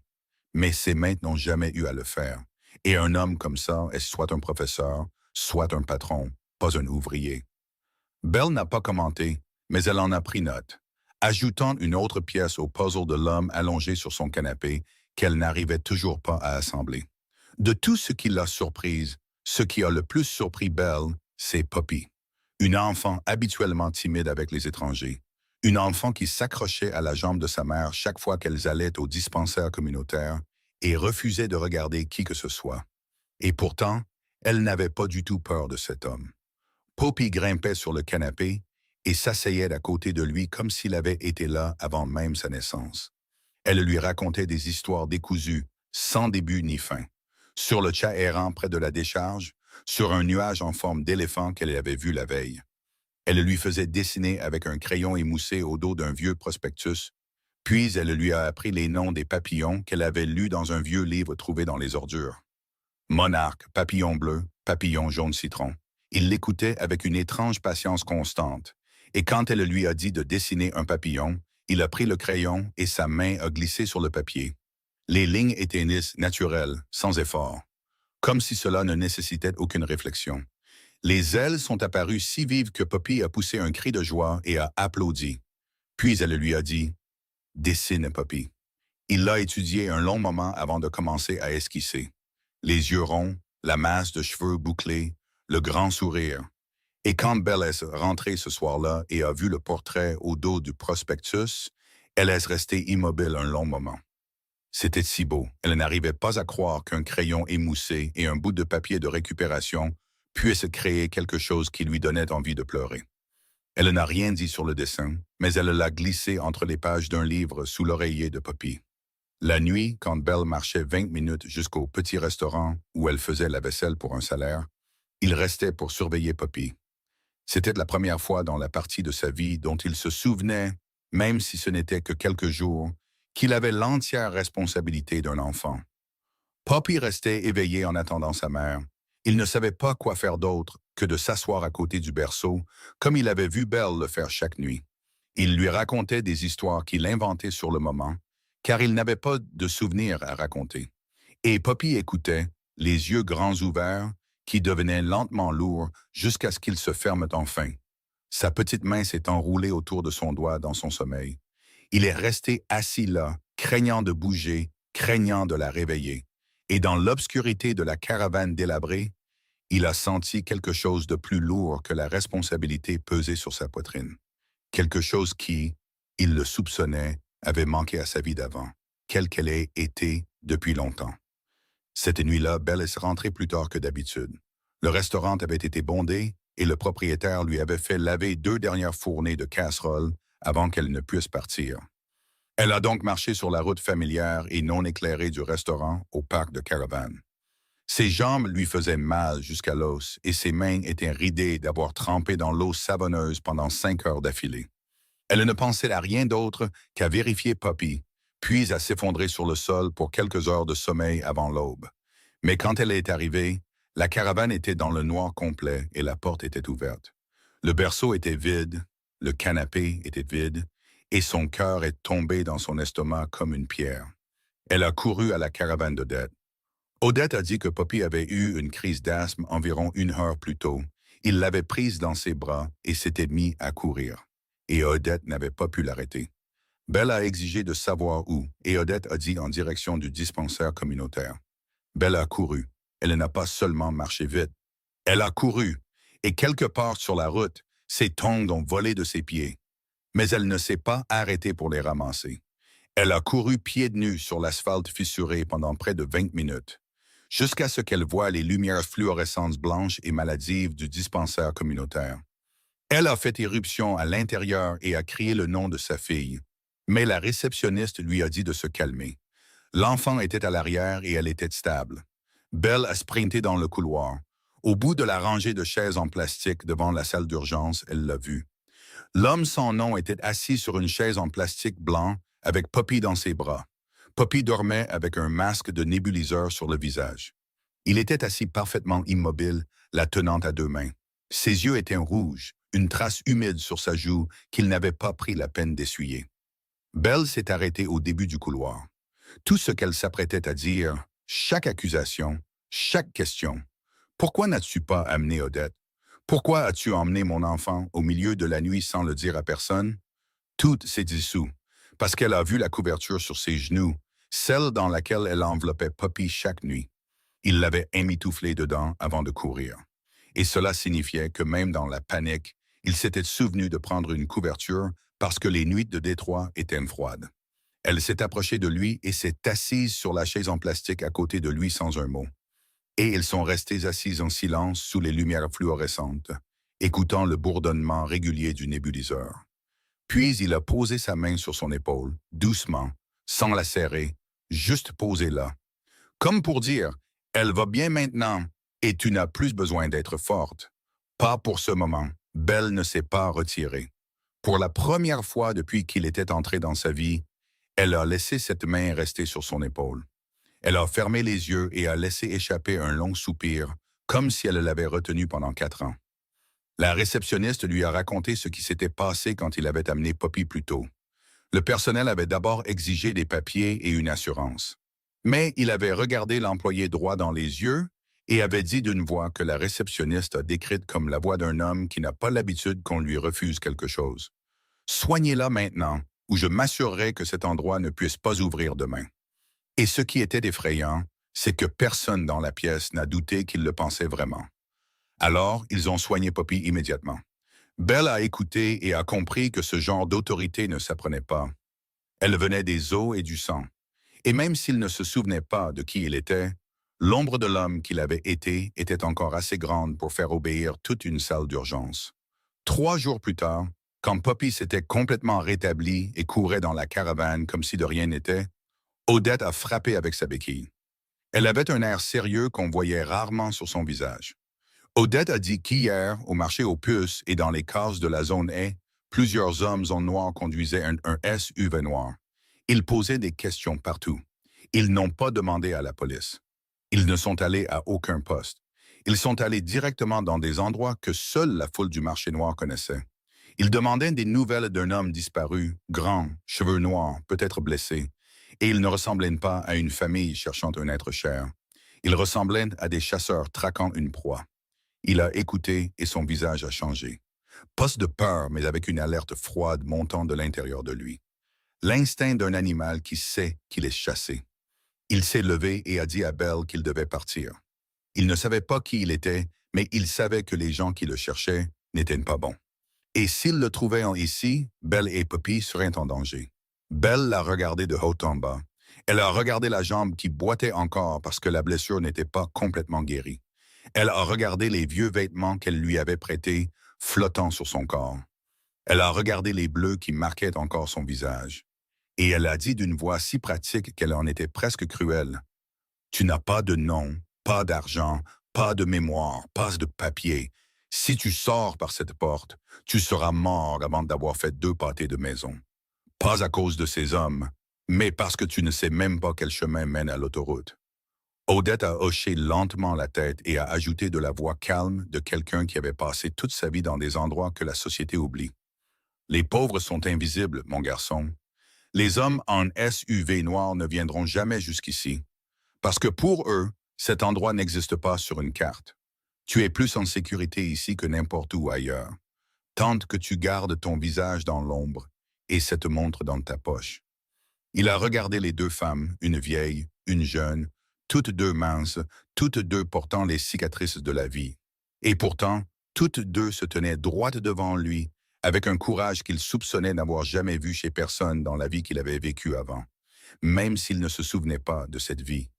mais ses mains n'ont jamais eu à le faire. Et un homme comme ça est soit un professeur, soit un patron, pas un ouvrier. » Belle n'a pas commenté, mais elle en a pris note, ajoutant une autre pièce au puzzle de l'homme allongé sur son canapé qu'elle n'arrivait toujours pas à assembler. De tout ce qui l'a surprise, ce qui a le plus surpris Belle, c'est Poppy, une enfant habituellement timide avec les étrangers, une enfant qui s'accrochait à la jambe de sa mère chaque fois qu'elles allaient au dispensaire communautaire et refusait de regarder qui que ce soit. Et pourtant, elle n'avait pas du tout peur de cet homme. Poppy grimpait sur le canapé et s'asseyait à côté de lui comme s'il avait été là avant même sa naissance. Elle lui racontait des histoires décousues, sans début ni fin, sur le chat errant près de la décharge, sur un nuage en forme d'éléphant qu'elle avait vu la veille. Elle lui faisait dessiner avec un crayon émoussé au dos d'un vieux prospectus, puis elle lui a appris les noms des papillons qu'elle avait lus dans un vieux livre trouvé dans les ordures. Monarque, papillon bleu, papillon jaune citron. Il l'écoutait avec une étrange patience constante, et quand elle lui a dit de dessiner un papillon, il a pris le crayon et sa main a glissé sur le papier. Les lignes étaient lisses, naturelles, sans effort, comme si cela ne nécessitait aucune réflexion. Les ailes sont apparues si vives que Poppy a poussé un cri de joie et a applaudi. Puis elle lui a dit « Dessine, Poppy ». Il l'a étudié un long moment avant de commencer à esquisser. Les yeux ronds, la masse de cheveux bouclés, le grand sourire. Et quand Belle est rentrée ce soir-là et a vu le portrait au dos du prospectus, elle est restée immobile un long moment. C'était si beau, elle n'arrivait pas à croire qu'un crayon émoussé et un bout de papier de récupération puissent créer quelque chose qui lui donnait envie de pleurer. Elle n'a rien dit sur le dessin, mais elle l'a glissé entre les pages d'un livre sous l'oreiller de Poppy. La nuit, quand Belle marchait 20 minutes jusqu'au petit restaurant où elle faisait la vaisselle pour un salaire, il restait pour surveiller Poppy. C'était la première fois dans la partie de sa vie dont il se souvenait, même si ce n'était que quelques jours, qu'il avait l'entière responsabilité d'un enfant. Poppy restait éveillé en attendant sa mère. Il ne savait pas quoi faire d'autre que de s'asseoir à côté du berceau, comme il avait vu Belle le faire chaque nuit. Il lui racontait des histoires qu'il inventait sur le moment, car il n'avait pas de souvenirs à raconter. Et Poppy écoutait, les yeux grands ouverts, qui devenaient lentement lourds jusqu'à ce qu'ils se ferment enfin. Sa petite main s'est enroulée autour de son doigt dans son sommeil. Il est resté assis là, craignant de bouger, craignant de la réveiller. Et dans l'obscurité de la caravane délabrée, il a senti quelque chose de plus lourd que la responsabilité pesée sur sa poitrine. Quelque chose qui, il le soupçonnait, avait manqué à sa vie d'avant, quelle qu'elle ait été depuis longtemps. Cette nuit-là, Belle est rentrée plus tard que d'habitude. Le restaurant avait été bondé et le propriétaire lui avait fait laver 2 dernières fournées de casseroles avant qu'elle ne puisse partir. Elle a donc marché sur la route familière et non éclairée du restaurant au parc de Caravane. Ses jambes lui faisaient mal jusqu'à l'os et ses mains étaient ridées d'avoir trempé dans l'eau savonneuse pendant 5 heures d'affilée. Elle ne pensait à rien d'autre qu'à vérifier Poppy, puis à s'effondrer sur le sol pour quelques heures de sommeil avant l'aube. Mais quand elle est arrivée, la caravane était dans le noir complet et la porte était ouverte. Le berceau était vide, le canapé était vide, et son cœur est tombé dans son estomac comme une pierre. Elle a couru à la caravane d'Odette. Odette a dit que Poppy avait eu une crise d'asthme environ 1 heure plus tôt. Il l'avait prise dans ses bras et s'était mis à courir. Et Odette n'avait pas pu l'arrêter. Belle a exigé de savoir où, et Odette a dit en direction du dispensaire communautaire. Belle a couru. Elle n'a pas seulement marché vite. Elle a couru, et quelque part sur la route, ses tongs ont volé de ses pieds. Mais elle ne s'est pas arrêtée pour les ramasser. Elle a couru pieds nus sur l'asphalte fissuré pendant près de 20 minutes, jusqu'à ce qu'elle voie les lumières fluorescentes blanches et maladives du dispensaire communautaire. Elle a fait éruption à l'intérieur et a crié le nom de sa fille, mais la réceptionniste lui a dit de se calmer. L'enfant était à l'arrière et elle était stable. Belle a sprinté dans le couloir. Au bout de la rangée de chaises en plastique devant la salle d'urgence, elle l'a vu. L'homme sans nom était assis sur une chaise en plastique blanc avec Poppy dans ses bras. Poppy dormait avec un masque de nébuliseur sur le visage. Il était assis parfaitement immobile, la tenant à 2 mains. Ses yeux étaient rouges, une trace humide sur sa joue qu'il n'avait pas pris la peine d'essuyer. Belle s'est arrêtée au début du couloir. Tout ce qu'elle s'apprêtait à dire, chaque accusation, chaque question. Pourquoi n'as-tu pas amené Odette? Pourquoi as-tu emmené mon enfant au milieu de la nuit sans le dire à personne? Tout s'est dissous, parce qu'elle a vu la couverture sur ses genoux, celle dans laquelle elle enveloppait Poppy chaque nuit. Il l'avait émitouflé dedans avant de courir. Et cela signifiait que même dans la panique, il s'était souvenu de prendre une couverture parce que les nuits de Détroit étaient froides. Elle s'est approchée de lui et s'est assise sur la chaise en plastique à côté de lui sans un mot. Et ils sont restés assis en silence sous les lumières fluorescentes, écoutant le bourdonnement régulier du nébuliseur. Puis il a posé sa main sur son épaule, doucement, sans la serrer, juste posée là. Comme pour dire, elle va bien maintenant et tu n'as plus besoin d'être forte. Pas pour ce moment. Belle ne s'est pas retirée. Pour la première fois depuis qu'il était entré dans sa vie, elle a laissé cette main rester sur son épaule. Elle a fermé les yeux et a laissé échapper un long soupir, comme si elle l'avait retenu pendant 4 ans. La réceptionniste lui a raconté ce qui s'était passé quand il avait amené Poppy plus tôt. Le personnel avait d'abord exigé des papiers et une assurance. Mais il avait regardé l'employé droit dans les yeux et avait dit d'une voix que la réceptionniste a décrite comme la voix d'un homme qui n'a pas l'habitude qu'on lui refuse quelque chose. Soignez-la maintenant, ou je m'assurerai que cet endroit ne puisse pas ouvrir demain. Et ce qui était effrayant, c'est que personne dans la pièce n'a douté qu'il le pensait vraiment. Alors, ils ont soigné Poppy immédiatement. Belle a écouté et a compris que ce genre d'autorité ne s'apprenait pas. Elle venait des os et du sang. Et même s'il ne se souvenait pas de qui il était, l'ombre de l'homme qu'il avait été était encore assez grande pour faire obéir toute une salle d'urgence. 3 jours plus tard, quand Poppy s'était complètement rétablie et courait dans la caravane comme si de rien n'était, Odette a frappé avec sa béquille. Elle avait un air sérieux qu'on voyait rarement sur son visage. Odette a dit qu'hier, au marché aux puces et dans les cases de la zone A, plusieurs hommes en noir conduisaient un SUV noir. Ils posaient des questions partout. Ils n'ont pas demandé à la police. Ils ne sont allés à aucun poste. Ils sont allés directement dans des endroits que seule la foule du marché noir connaissait. Ils demandaient des nouvelles d'un homme disparu, grand, cheveux noirs, peut-être blessé. Et il ne ressemblait pas à une famille cherchant un être cher. Il ressemblait à des chasseurs traquant une proie. Il a écouté et son visage a changé. Pas de peur, mais avec une alerte froide montant de l'intérieur de lui. L'instinct d'un animal qui sait qu'il est chassé. Il s'est levé et a dit à Belle qu'il devait partir. Il ne savait pas qui il était, mais il savait que les gens qui le cherchaient n'étaient pas bons. Et s'ils le trouvaient ici, Belle et Poppy seraient en danger. Belle l'a regardé de haut en bas. Elle a regardé la jambe qui boitait encore parce que la blessure n'était pas complètement guérie. Elle a regardé les vieux vêtements qu'elle lui avait prêtés, flottant sur son corps. Elle a regardé les bleus qui marquaient encore son visage. Et elle a dit d'une voix si pratique qu'elle en était presque cruelle. « Tu n'as pas de nom, pas d'argent, pas de mémoire, pas de papier. Si tu sors par cette porte, tu seras mort avant d'avoir fait 2 pâtés de maison. Pas à cause de ces hommes, mais parce que tu ne sais même pas quel chemin mène à l'autoroute. Odette a hoché lentement la tête et a ajouté de la voix calme de quelqu'un qui avait passé toute sa vie dans des endroits que la société oublie. Les pauvres sont invisibles, mon garçon. Les hommes en SUV noir ne viendront jamais jusqu'ici, parce que pour eux, cet endroit n'existe pas sur une carte. Tu es plus en sécurité ici que n'importe où ailleurs. Tente que tu gardes ton visage dans l'ombre et cette montre dans ta poche. Il a regardé les deux femmes, une vieille, une jeune, toutes deux minces, toutes deux portant les cicatrices de la vie. Et pourtant, toutes deux se tenaient droites devant lui, avec un courage qu'il soupçonnait n'avoir jamais vu chez personne dans la vie qu'il avait vécue avant, même s'il ne se souvenait pas de cette vie.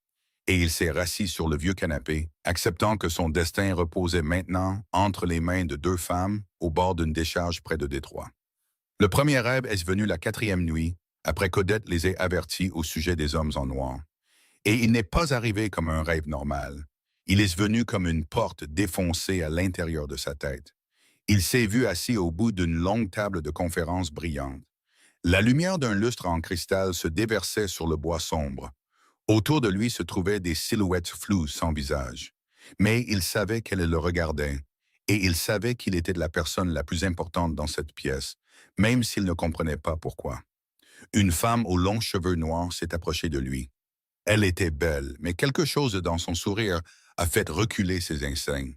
Et il s'est rassis sur le vieux canapé, acceptant que son destin reposait maintenant entre les mains de deux femmes au bord d'une décharge près de Détroit. Le premier rêve est venu la quatrième nuit, après qu'Odette les ait avertis au sujet des hommes en noir. Et il n'est pas arrivé comme un rêve normal. Il est venu comme une porte défoncée à l'intérieur de sa tête. Il s'est vu assis au bout d'une longue table de conférence brillante. La lumière d'un lustre en cristal se déversait sur le bois sombre. Autour de lui se trouvaient des silhouettes floues sans visage. Mais il savait qu'elle le regardait, et il savait qu'il était la personne la plus importante dans cette pièce, même s'il ne comprenait pas pourquoi. Une femme aux longs cheveux noirs s'est approchée de lui. Elle était belle, mais quelque chose dans son sourire a fait reculer ses instincts.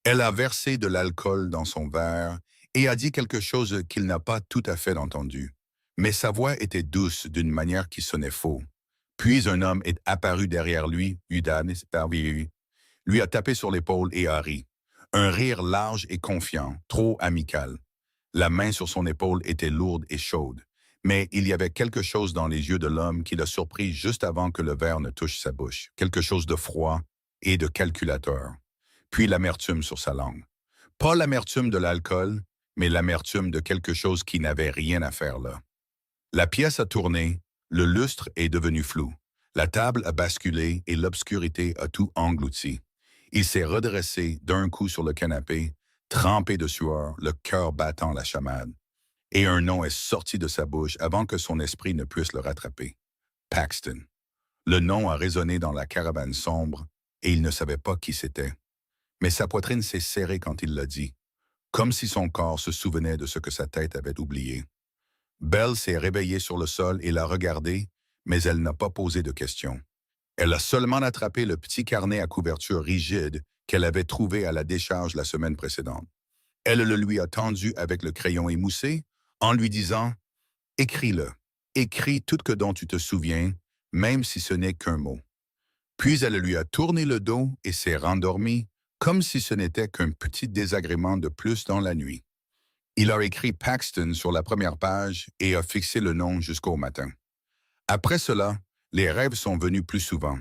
Elle a versé de l'alcool dans son verre et a dit quelque chose qu'il n'a pas tout à fait entendu. Mais sa voix était douce d'une manière qui sonnait faux. Puis un homme est apparu derrière lui, lui a tapé sur l'épaule et a ri. Un rire large et confiant, trop amical. La main sur son épaule était lourde et chaude, mais il y avait quelque chose dans les yeux de l'homme qui l'a surpris juste avant que le verre ne touche sa bouche, quelque chose de froid et de calculateur. Puis l'amertume sur sa langue. Pas l'amertume de l'alcool, mais l'amertume de quelque chose qui n'avait rien à faire là. La pièce a tourné, le lustre est devenu flou. La table a basculé et l'obscurité a tout englouti. Il s'est redressé d'un coup sur le canapé, trempé de sueur, le cœur battant la chamade. Et un nom est sorti de sa bouche avant que son esprit ne puisse le rattraper. Paxton. Le nom a résonné dans la caravane sombre et il ne savait pas qui c'était. Mais sa poitrine s'est serrée quand il l'a dit, comme si son corps se souvenait de ce que sa tête avait oublié. Belle s'est réveillée sur le sol et l'a regardé, mais elle n'a pas posé de questions. Elle a seulement attrapé le petit carnet à couverture rigide qu'elle avait trouvé à la décharge la semaine précédente. Elle le lui a tendu avec le crayon émoussé en lui disant « Écris-le, écris tout ce dont tu te souviens, même si ce n'est qu'un mot. » Puis elle lui a tourné le dos et s'est rendormie, comme si ce n'était qu'un petit désagrément de plus dans la nuit. Il a écrit Paxton sur la première page et a fixé le nom jusqu'au matin. Après cela, les rêves sont venus plus souvent.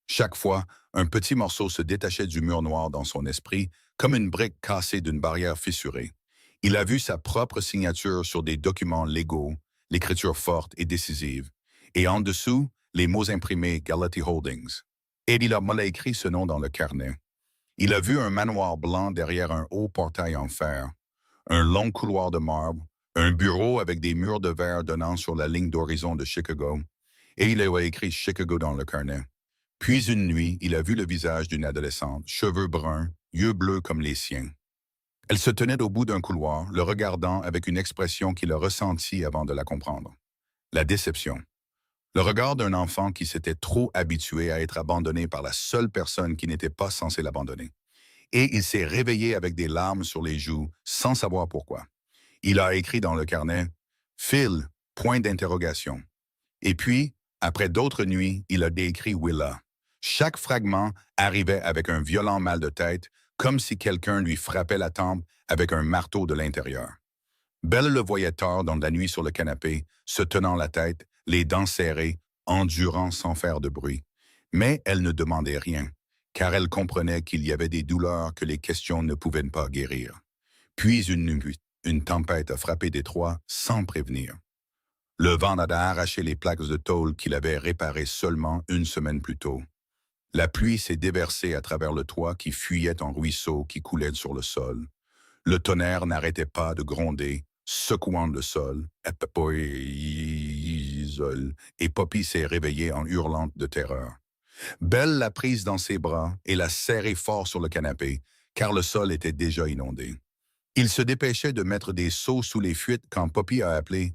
Chaque fois, un petit morceau se détachait du mur noir dans son esprit, comme une brique cassée d'une barrière fissurée. Il a vu sa propre signature sur des documents légaux, l'écriture forte et décisive, et en dessous, les mots imprimés Galati Holdings. Et il a mal écrit ce nom dans le carnet. Il a vu un manoir blanc derrière un haut portail en fer, un long couloir de marbre, un bureau avec des murs de verre donnant sur la ligne d'horizon de Chicago, et il a écrit Chicago dans le carnet. Puis une nuit, il a vu le visage d'une adolescente, cheveux bruns, yeux bleus comme les siens. Elle se tenait au bout d'un couloir, le regardant avec une expression qu'il a ressentie avant de la comprendre. La déception. Le regard d'un enfant qui s'était trop habitué à être abandonné par la seule personne qui n'était pas censée l'abandonner. Et il s'est réveillé avec des larmes sur les joues, sans savoir pourquoi. Il a écrit dans le carnet « Phil, point d'interrogation ». Et puis, après d'autres nuits, il a décrit Willa. Chaque fragment arrivait avec un violent mal de tête, comme si quelqu'un lui frappait la tempe avec un marteau de l'intérieur. Belle le voyait tard dans la nuit sur le canapé, se tenant la tête, les dents serrées, endurant sans faire de bruit. Mais elle ne demandait rien, car elle comprenait qu'il y avait des douleurs que les questions ne pouvaient pas guérir. Puis une nuit, une tempête a frappé Détroit sans prévenir. Le vent a arraché les plaques de tôle qu'il avait réparées seulement une semaine plus tôt. La pluie s'est déversée à travers le toit qui fuyait en ruisseau qui coulait sur le sol. Le tonnerre n'arrêtait pas de gronder, secouant le sol. Et Poppy s'est réveillée en hurlant de terreur. Belle l'a prise dans ses bras et l'a serrée fort sur le canapé, car le sol était déjà inondé. Il se dépêchait de mettre des seaux sous les fuites quand Poppy a appelé.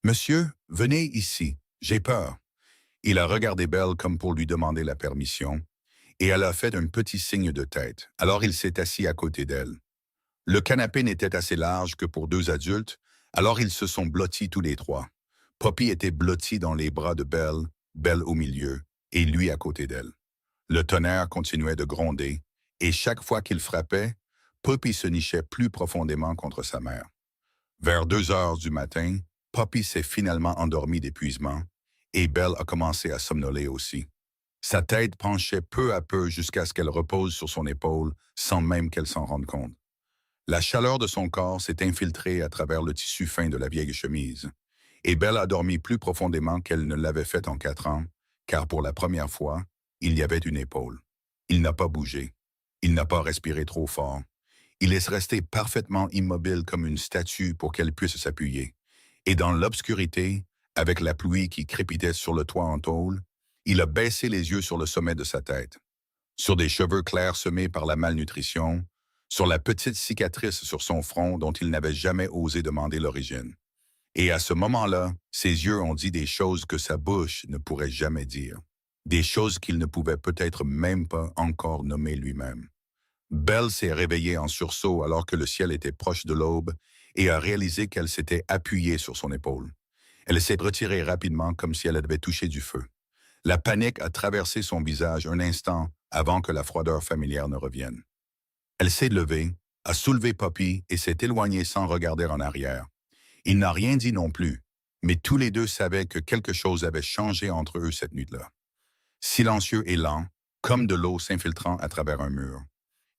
Monsieur, venez ici, j'ai peur. Il a regardé Belle comme pour lui demander la permission, et elle a fait un petit signe de tête. Alors il s'est assis à côté d'elle. Le canapé n'était assez large que pour deux adultes, alors ils se sont blottis tous les trois. Poppy était blottie dans les bras de Belle, Belle au milieu, et lui à côté d'elle. Le tonnerre continuait de gronder, et chaque fois qu'il frappait, Poppy se nichait plus profondément contre sa mère. Vers 2 heures du matin, Poppy s'est finalement endormie d'épuisement, et Belle a commencé à somnoler aussi. Sa tête penchait peu à peu jusqu'à ce qu'elle repose sur son épaule sans même qu'elle s'en rende compte. La chaleur de son corps s'est infiltrée à travers le tissu fin de la vieille chemise, et Belle a dormi plus profondément qu'elle ne l'avait fait en 4 ans, car pour la première fois, il y avait une épaule. Il n'a pas bougé. Il n'a pas respiré trop fort. Il est resté parfaitement immobile comme une statue pour qu'elle puisse s'appuyer. Et dans l'obscurité, avec la pluie qui crépitait sur le toit en tôle, il a baissé les yeux sur le sommet de sa tête, sur des cheveux clairs semés par la malnutrition, sur la petite cicatrice sur son front dont il n'avait jamais osé demander l'origine. Et à ce moment-là, ses yeux ont dit des choses que sa bouche ne pourrait jamais dire, des choses qu'il ne pouvait peut-être même pas encore nommer lui-même. Belle s'est réveillée en sursaut alors que le ciel était proche de l'aube et a réalisé qu'elle s'était appuyée sur son épaule. Elle s'est retirée rapidement comme si elle avait touché du feu. La panique a traversé son visage un instant avant que la froideur familière ne revienne. Elle s'est levée, a soulevé Poppy et s'est éloignée sans regarder en arrière. Il n'a rien dit non plus, mais tous les deux savaient que quelque chose avait changé entre eux cette nuit-là. Silencieux et lent, comme de l'eau s'infiltrant à travers un mur.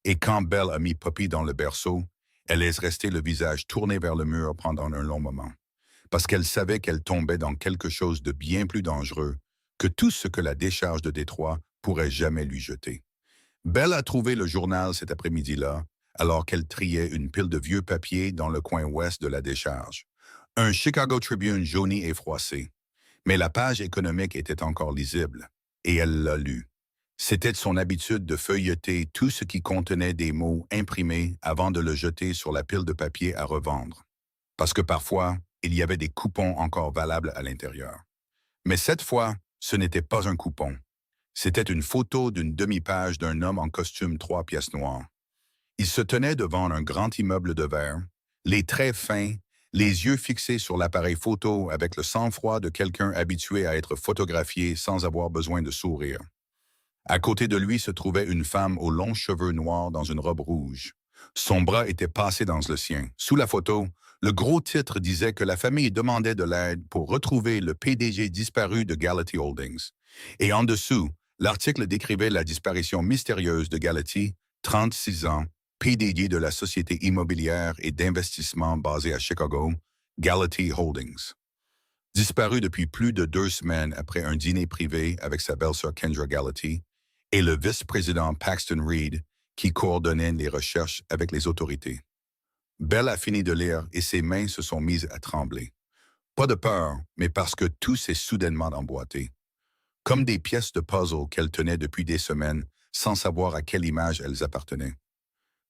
Et quand Belle a mis Poppy dans le berceau, elle est restée le visage tourné vers le mur pendant un long moment, parce qu'elle savait qu'elle tombait dans quelque chose de bien plus dangereux que tout ce que la décharge de Détroit pourrait jamais lui jeter. Belle a trouvé le journal cet après-midi-là, alors qu'elle triait une pile de vieux papiers dans le coin ouest de la décharge. Un Chicago Tribune jauni et froissé. Mais la page économique était encore lisible, et elle l'a lu. C'était son habitude de feuilleter tout ce qui contenait des mots imprimés avant de le jeter sur la pile de papier à revendre. Parce que parfois, il y avait des coupons encore valables à l'intérieur. Mais cette fois, ce n'était pas un coupon. C'était une photo d'une demi-page d'un homme en costume 3 pièces noires. Il se tenait devant un grand immeuble de verre, les traits fins, les yeux fixés sur l'appareil photo avec le sang-froid de quelqu'un habitué à être photographié sans avoir besoin de sourire. À côté de lui se trouvait une femme aux longs cheveux noirs dans une robe rouge. Son bras était passé dans le sien. Sous la photo, le gros titre disait que la famille demandait de l'aide pour retrouver le PDG disparu de Gallaty Holdings. Et en dessous, l'article décrivait la disparition mystérieuse de Gallaty, 36 ans, PDG de la société immobilière et d'investissement basée à Chicago, Gallaty Holdings. Disparu depuis plus de 2 semaines après un dîner privé avec sa belle-sœur Kendra Gallaty et le vice-président Paxton Reed qui coordonnait les recherches avec les autorités. Belle a fini de lire et ses mains se sont mises à trembler. Pas de peur, mais parce que tout s'est soudainement emboîté. Comme des pièces de puzzle qu'elle tenait depuis des semaines sans savoir à quelle image elles appartenaient.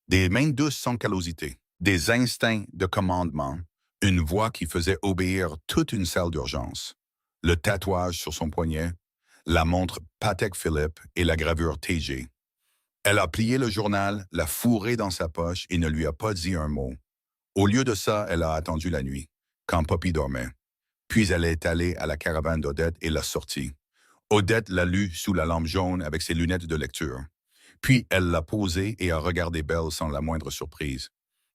Des mains douces sans callosité, des instincts de commandement, une voix qui faisait obéir toute une salle d'urgence, le tatouage sur son poignet, la montre Patek Philippe et la gravure TG. Elle a plié le journal, l'a fourré dans sa poche et ne lui a pas dit un mot. Au lieu de ça, elle a attendu la nuit, quand Poppy dormait. Puis elle est allée à la caravane d'Odette et l'a sortie. Odette l'a lu sous la lampe jaune avec ses lunettes de lecture. Puis elle l'a posée et a regardé Belle sans la moindre surprise.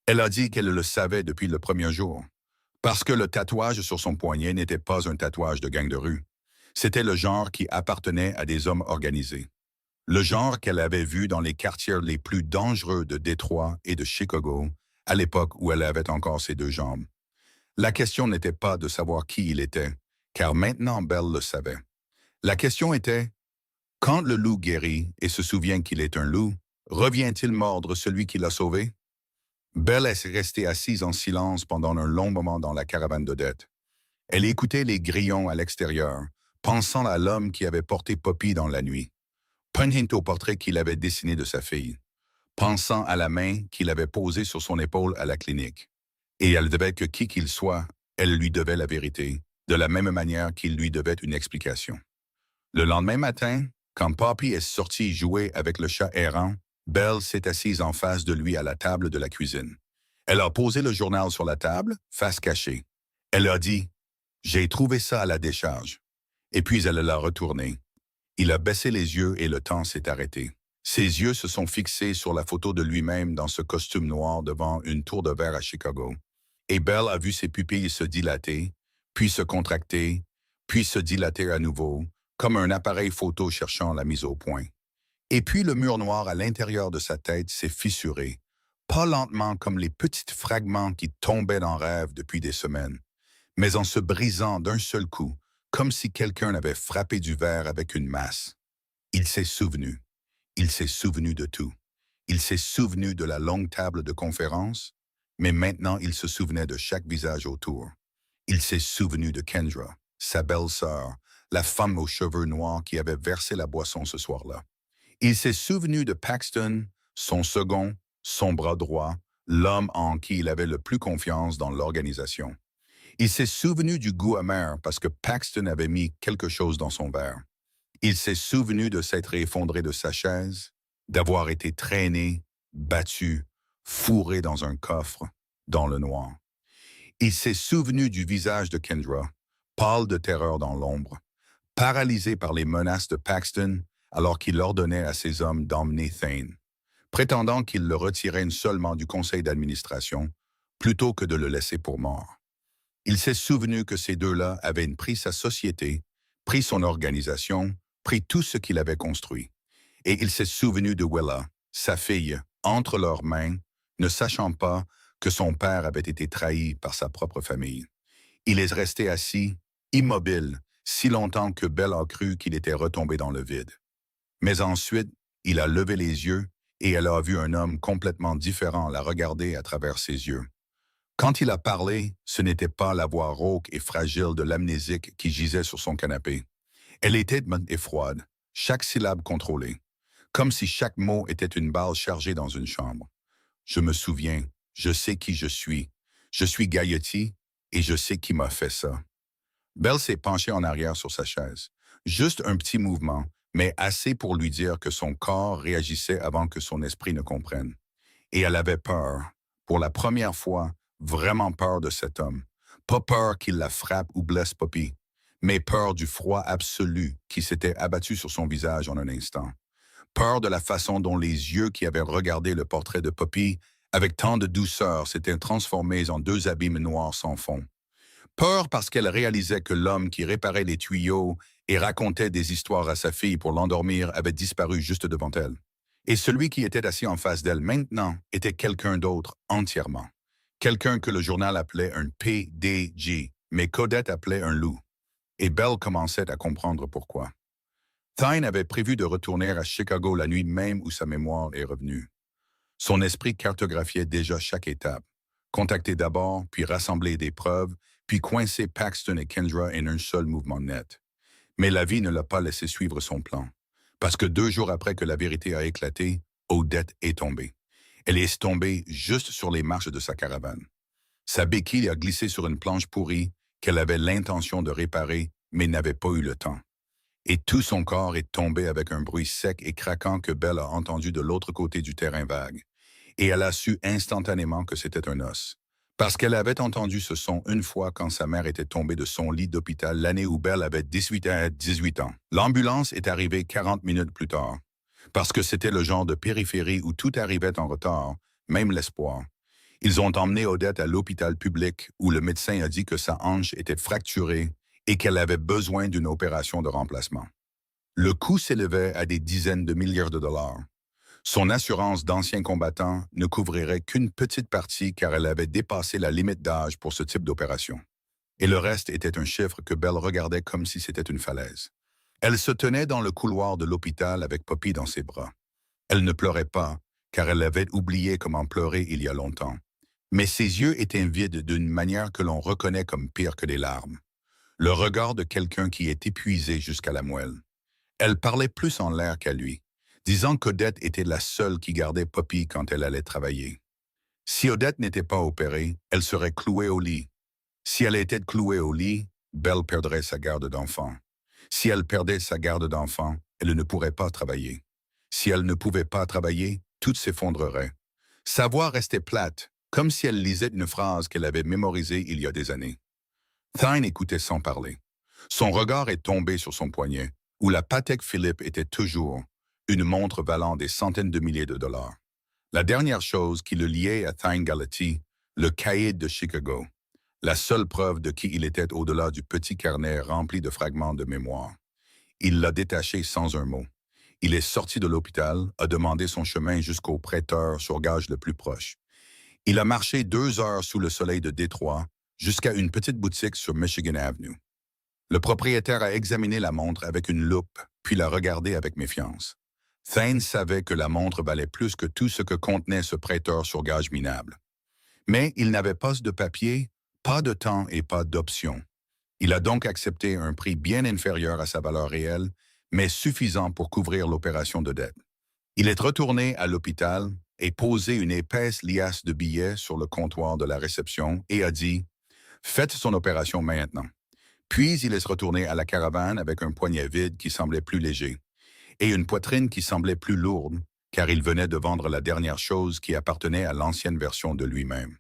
Elle a dit qu'elle le savait depuis le premier jour, parce que le tatouage sur son poignet n'était pas un tatouage de gang de rue. C'était le genre qui appartenait à des hommes organisés. Le genre qu'elle avait vu dans les quartiers les plus dangereux de Détroit et de Chicago, à l'époque où elle avait encore ses deux jambes. La question n'était pas de savoir qui il était, car maintenant Belle le savait. La question était, quand le loup guérit et se souvient qu'il est un loup, revient-il mordre celui qui l'a sauvé? Belle est restée assise en silence pendant un long moment dans la caravane d'Odette. Elle écoutait les grillons à l'extérieur, pensant à l'homme qui avait porté Poppy dans la nuit. poignant au portrait qu'il avait dessiné de sa fille, pensant à la main qu'il avait posée sur son épaule à la clinique. Et elle devait que qui qu'il soit, elle lui devait la vérité, de la même manière qu'il lui devait une explication. Le lendemain matin, quand Poppy est sortie jouer avec le chat errant, Belle s'est assise en face de lui à la table de la cuisine. Elle a posé le journal sur la table, face cachée. Elle a dit « J'ai trouvé ça à la décharge ». Et puis elle l'a retourné. Il a baissé les yeux et le temps s'est arrêté. Ses yeux se sont fixés sur la photo de lui-même dans ce costume noir devant une tour de verre à Chicago. Et Belle a vu ses pupilles se dilater, puis se contracter, puis se dilater à nouveau, comme un appareil photo cherchant la mise au point. Et puis le mur noir à l'intérieur de sa tête s'est fissuré, pas lentement comme les petits fragments qui tombaient dans rêve depuis des semaines, mais en se brisant d'un seul coup, comme si quelqu'un avait frappé du verre avec une masse. Il s'est souvenu. Il s'est souvenu de tout. Il s'est souvenu de la longue table de conférence, mais maintenant il se souvenait de chaque visage autour. Il s'est souvenu de Kendra, sa belle-sœur, la femme aux cheveux noirs qui avait versé la boisson ce soir-là. Il s'est souvenu de Paxton, son second, son bras droit, l'homme en qui il avait le plus confiance dans l'organisation. Il s'est souvenu du goût amer parce que Paxton avait mis quelque chose dans son verre. Il s'est souvenu de s'être effondré de sa chaise, d'avoir été traîné, battu, fourré dans un coffre, dans le noir. Il s'est souvenu du visage de Kendra, pâle de terreur dans l'ombre, paralysé par les menaces de Paxton alors qu'il ordonnait à ses hommes d'emmener Thane, prétendant qu'il le retirait seulement du conseil d'administration plutôt que de le laisser pour mort. Il s'est souvenu que ces deux-là avaient pris sa société, pris son organisation, pris tout ce qu'il avait construit. Et il s'est souvenu de Willa, sa fille, entre leurs mains, ne sachant pas que son père avait été trahi par sa propre famille. Il est resté assis, immobile, si longtemps que Belle a cru qu'il était retombé dans le vide. Mais ensuite, il a levé les yeux et elle a vu un homme complètement différent la regarder à travers ses yeux. Quand il a parlé, ce n'était pas la voix rauque et fragile de l'amnésique qui gisait sur son canapé. Elle était et froide, chaque syllabe contrôlée, comme si chaque mot était une balle chargée dans une chambre. Je me souviens, je sais qui je suis Gailletti et je sais qui m'a fait ça. Belle s'est penchée en arrière sur sa chaise. Juste un petit mouvement, mais assez pour lui dire que son corps réagissait avant que son esprit ne comprenne. Et elle avait peur, pour la première fois, vraiment peur de cet homme. Pas peur qu'il la frappe ou blesse Poppy, mais peur du froid absolu qui s'était abattu sur son visage en un instant. Peur de la façon dont les yeux qui avaient regardé le portrait de Poppy avec tant de douceur s'étaient transformés en deux abîmes noirs sans fond. Peur parce qu'elle réalisait que l'homme qui réparait les tuyaux et racontait des histoires à sa fille pour l'endormir avait disparu juste devant elle. Et celui qui était assis en face d'elle maintenant était quelqu'un d'autre entièrement. Quelqu'un que le journal appelait un PDG, mais Codette appelait un loup. Et Belle commençait à comprendre pourquoi. Thane avait prévu de retourner à Chicago la nuit même où sa mémoire est revenue. Son esprit cartographiait déjà chaque étape. Contacter d'abord, puis rassembler des preuves, puis coincer Paxton et Kendra en un seul mouvement net. Mais la vie ne l'a pas laissé suivre son plan. Parce que 2 jours après que la vérité a éclaté, Odette est tombée. Elle est tombée juste sur les marches de sa caravane. Sa béquille a glissé sur une planche pourrie qu'elle avait l'intention de réparer, mais n'avait pas eu le temps. Et tout son corps est tombé avec un bruit sec et craquant que Belle a entendu de l'autre côté du terrain vague. Et elle a su instantanément que c'était un os. Parce qu'elle avait entendu ce son une fois quand sa mère était tombée de son lit d'hôpital l'année où Belle avait 18 ans. L'ambulance est arrivée 40 minutes plus tard. Parce que c'était le genre de périphérie où tout arrivait en retard, même l'espoir. Ils ont emmené Odette à l'hôpital public où le médecin a dit que sa hanche était fracturée et qu'elle avait besoin d'une opération de remplacement. Le coût s'élevait à des dizaines de milliards de dollars. Son assurance d'ancien combattant ne couvrirait qu'une petite partie car elle avait dépassé la limite d'âge pour ce type d'opération. Et le reste était un chiffre que Belle regardait comme si c'était une falaise. Elle se tenait dans le couloir de l'hôpital avec Poppy dans ses bras. Elle ne pleurait pas, car elle avait oublié comment pleurer il y a longtemps. Mais ses yeux étaient vides d'une manière que l'on reconnaît comme pire que des larmes. Le regard de quelqu'un qui est épuisé jusqu'à la moelle. Elle parlait plus en l'air qu'à lui. disant qu'Odette était la seule qui gardait Poppy quand elle allait travailler. Si Odette n'était pas opérée, elle serait clouée au lit. Si elle était clouée au lit, Belle perdrait sa garde d'enfant. Si elle perdait sa garde d'enfant, elle ne pourrait pas travailler. Si elle ne pouvait pas travailler, tout s'effondrerait. Sa voix restait plate, comme si elle lisait une phrase qu'elle avait mémorisée il y a des années. Thine écoutait sans parler. Son regard est tombé sur son poignet, où la Patek Philippe était toujours une montre valant des centaines de milliers de dollars. La dernière chose qui le liait à Thine Galati, le cahier de Chicago, la seule preuve de qui il était au-delà du petit carnet rempli de fragments de mémoire. Il l'a détaché sans un mot. Il est sorti de l'hôpital, a demandé son chemin jusqu'au prêteur sur gage le plus proche. Il a marché 2 heures sous le soleil de Détroit jusqu'à une petite boutique sur Michigan Avenue. Le propriétaire a examiné la montre avec une loupe, puis l'a regardée avec méfiance. Thane savait que la montre valait plus que tout ce que contenait ce prêteur sur gage minable. Mais il n'avait pas de papier, pas de temps et pas d'option. Il a donc accepté un prix bien inférieur à sa valeur réelle, mais suffisant pour couvrir l'opération de dette. Il est retourné à l'hôpital et posé une épaisse liasse de billets sur le comptoir de la réception et a dit « Faites son opération maintenant ». Puis il est retourné à la caravane avec un poignet vide qui semblait plus léger et une poitrine qui semblait plus lourde, car il venait de vendre la dernière chose qui appartenait à l'ancienne version de lui-même.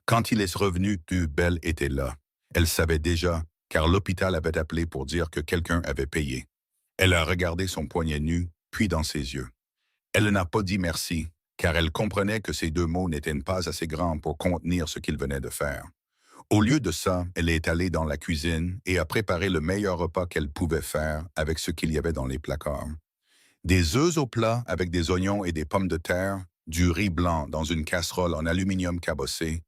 Quand il est revenu, Belle était là. Elle savait déjà, car l'hôpital avait appelé pour dire que quelqu'un avait payé. Elle a regardé son poignet nu, puis dans ses yeux. Elle n'a pas dit merci, car elle comprenait que ces deux mots n'étaient pas assez grands pour contenir ce qu'il venait de faire. Au lieu de ça, elle est allée dans la cuisine et a préparé le meilleur repas qu'elle pouvait faire avec ce qu'il y avait dans les placards. Des œufs au plat avec des oignons et des pommes de terre, du riz blanc dans une casserole en aluminium cabossé,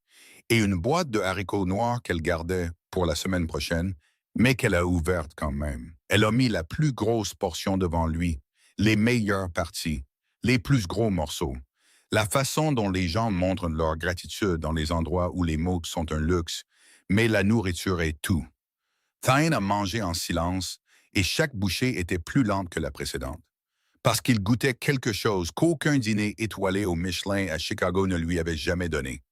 et une boîte de haricots noirs qu'elle gardait pour la semaine prochaine, mais qu'elle a ouverte quand même. Elle a mis la plus grosse portion devant lui, les meilleures parties, les plus gros morceaux. La façon dont les gens montrent leur gratitude dans les endroits où les mots sont un luxe, mais la nourriture est tout. Thine a mangé en silence, et chaque bouchée était plus lente que la précédente. Parce qu'il goûtait quelque chose qu'aucun dîner étoilé au Michelin à Chicago ne lui avait jamais donné.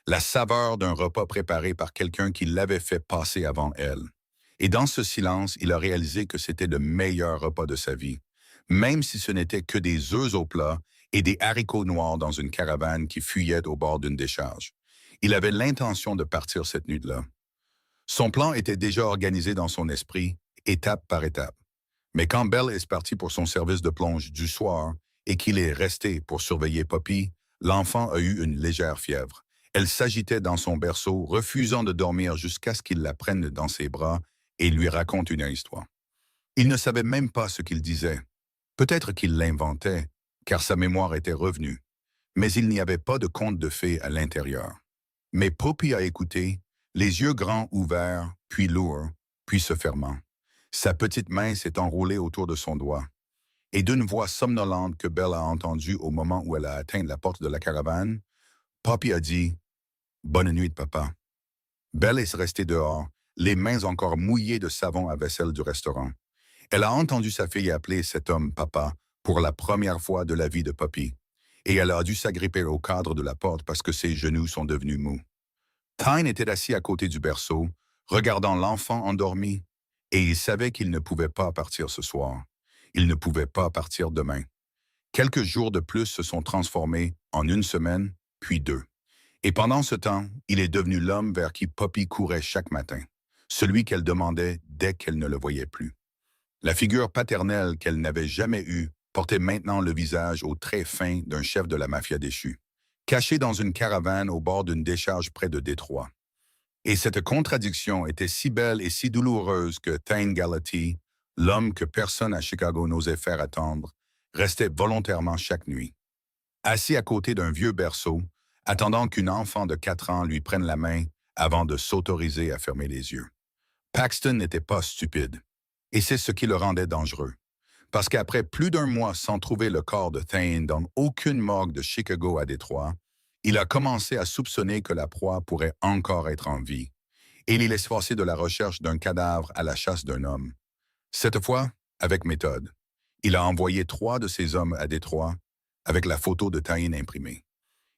La saveur d'un repas préparé par quelqu'un qui l'avait fait passer avant elle. Et dans ce silence, il a réalisé que c'était le meilleur repas de sa vie, même si ce n'était que des œufs au plat et des haricots noirs dans une caravane qui fuyait au bord d'une décharge. Il avait l'intention de partir cette nuit-là. Son plan était déjà organisé dans son esprit, étape par étape. Mais quand Belle est parti pour son service de plonge du soir et qu'il est resté pour surveiller Poppy, l'enfant a eu une légère fièvre. Elle s'agitait dans son berceau, refusant de dormir jusqu'à ce qu'il la prenne dans ses bras et lui raconte une histoire. Il ne savait même pas ce qu'il disait. Peut-être qu'il l'inventait, car sa mémoire était revenue. Mais il n'y avait pas de conte de fées à l'intérieur. Mais Poppy a écouté, les yeux grands ouverts, puis lourds, puis se fermant. Sa petite main s'est enroulée autour de son doigt. Et d'une voix somnolente que Belle a entendue au moment où elle a atteint la porte de la caravane, Poppy a dit « Bonne nuit, papa ». Belle est restée dehors, les mains encore mouillées de savon à vaisselle du restaurant. Elle a entendu sa fille appeler cet homme « papa » pour la première fois de la vie de Poppy, et elle a dû s'agripper au cadre de la porte parce que ses genoux sont devenus mous. Thine était assis à côté du berceau, regardant l'enfant endormi, et il savait qu'il ne pouvait pas partir ce soir. Il ne pouvait pas partir demain. Quelques jours de plus se sont transformés en une semaine, puis 2. Et pendant ce temps, il est devenu l'homme vers qui Poppy courait chaque matin, celui qu'elle demandait dès qu'elle ne le voyait plus. La figure paternelle qu'elle n'avait jamais eue portait maintenant le visage aux traits fins d'un chef de la mafia déchu, caché dans une caravane au bord d'une décharge près de Détroit. Et cette contradiction était si belle et si douloureuse que Thane Galati, l'homme que personne à Chicago n'osait faire attendre, restait volontairement chaque nuit. Assis à côté d'un vieux berceau, attendant qu'une enfant de 4 ans lui prenne la main avant de s'autoriser à fermer les yeux. Paxton n'était pas stupide, et c'est ce qui le rendait dangereux. Parce qu'après plus d'un mois sans trouver le corps de Thane dans aucune morgue de Chicago à Détroit, il a commencé à soupçonner que la proie pourrait encore être en vie, et il est forcé de la recherche d'un cadavre à la chasse d'un homme. Cette fois, avec méthode. Il a envoyé 3 de ses hommes à Détroit avec la photo de Tyne imprimée.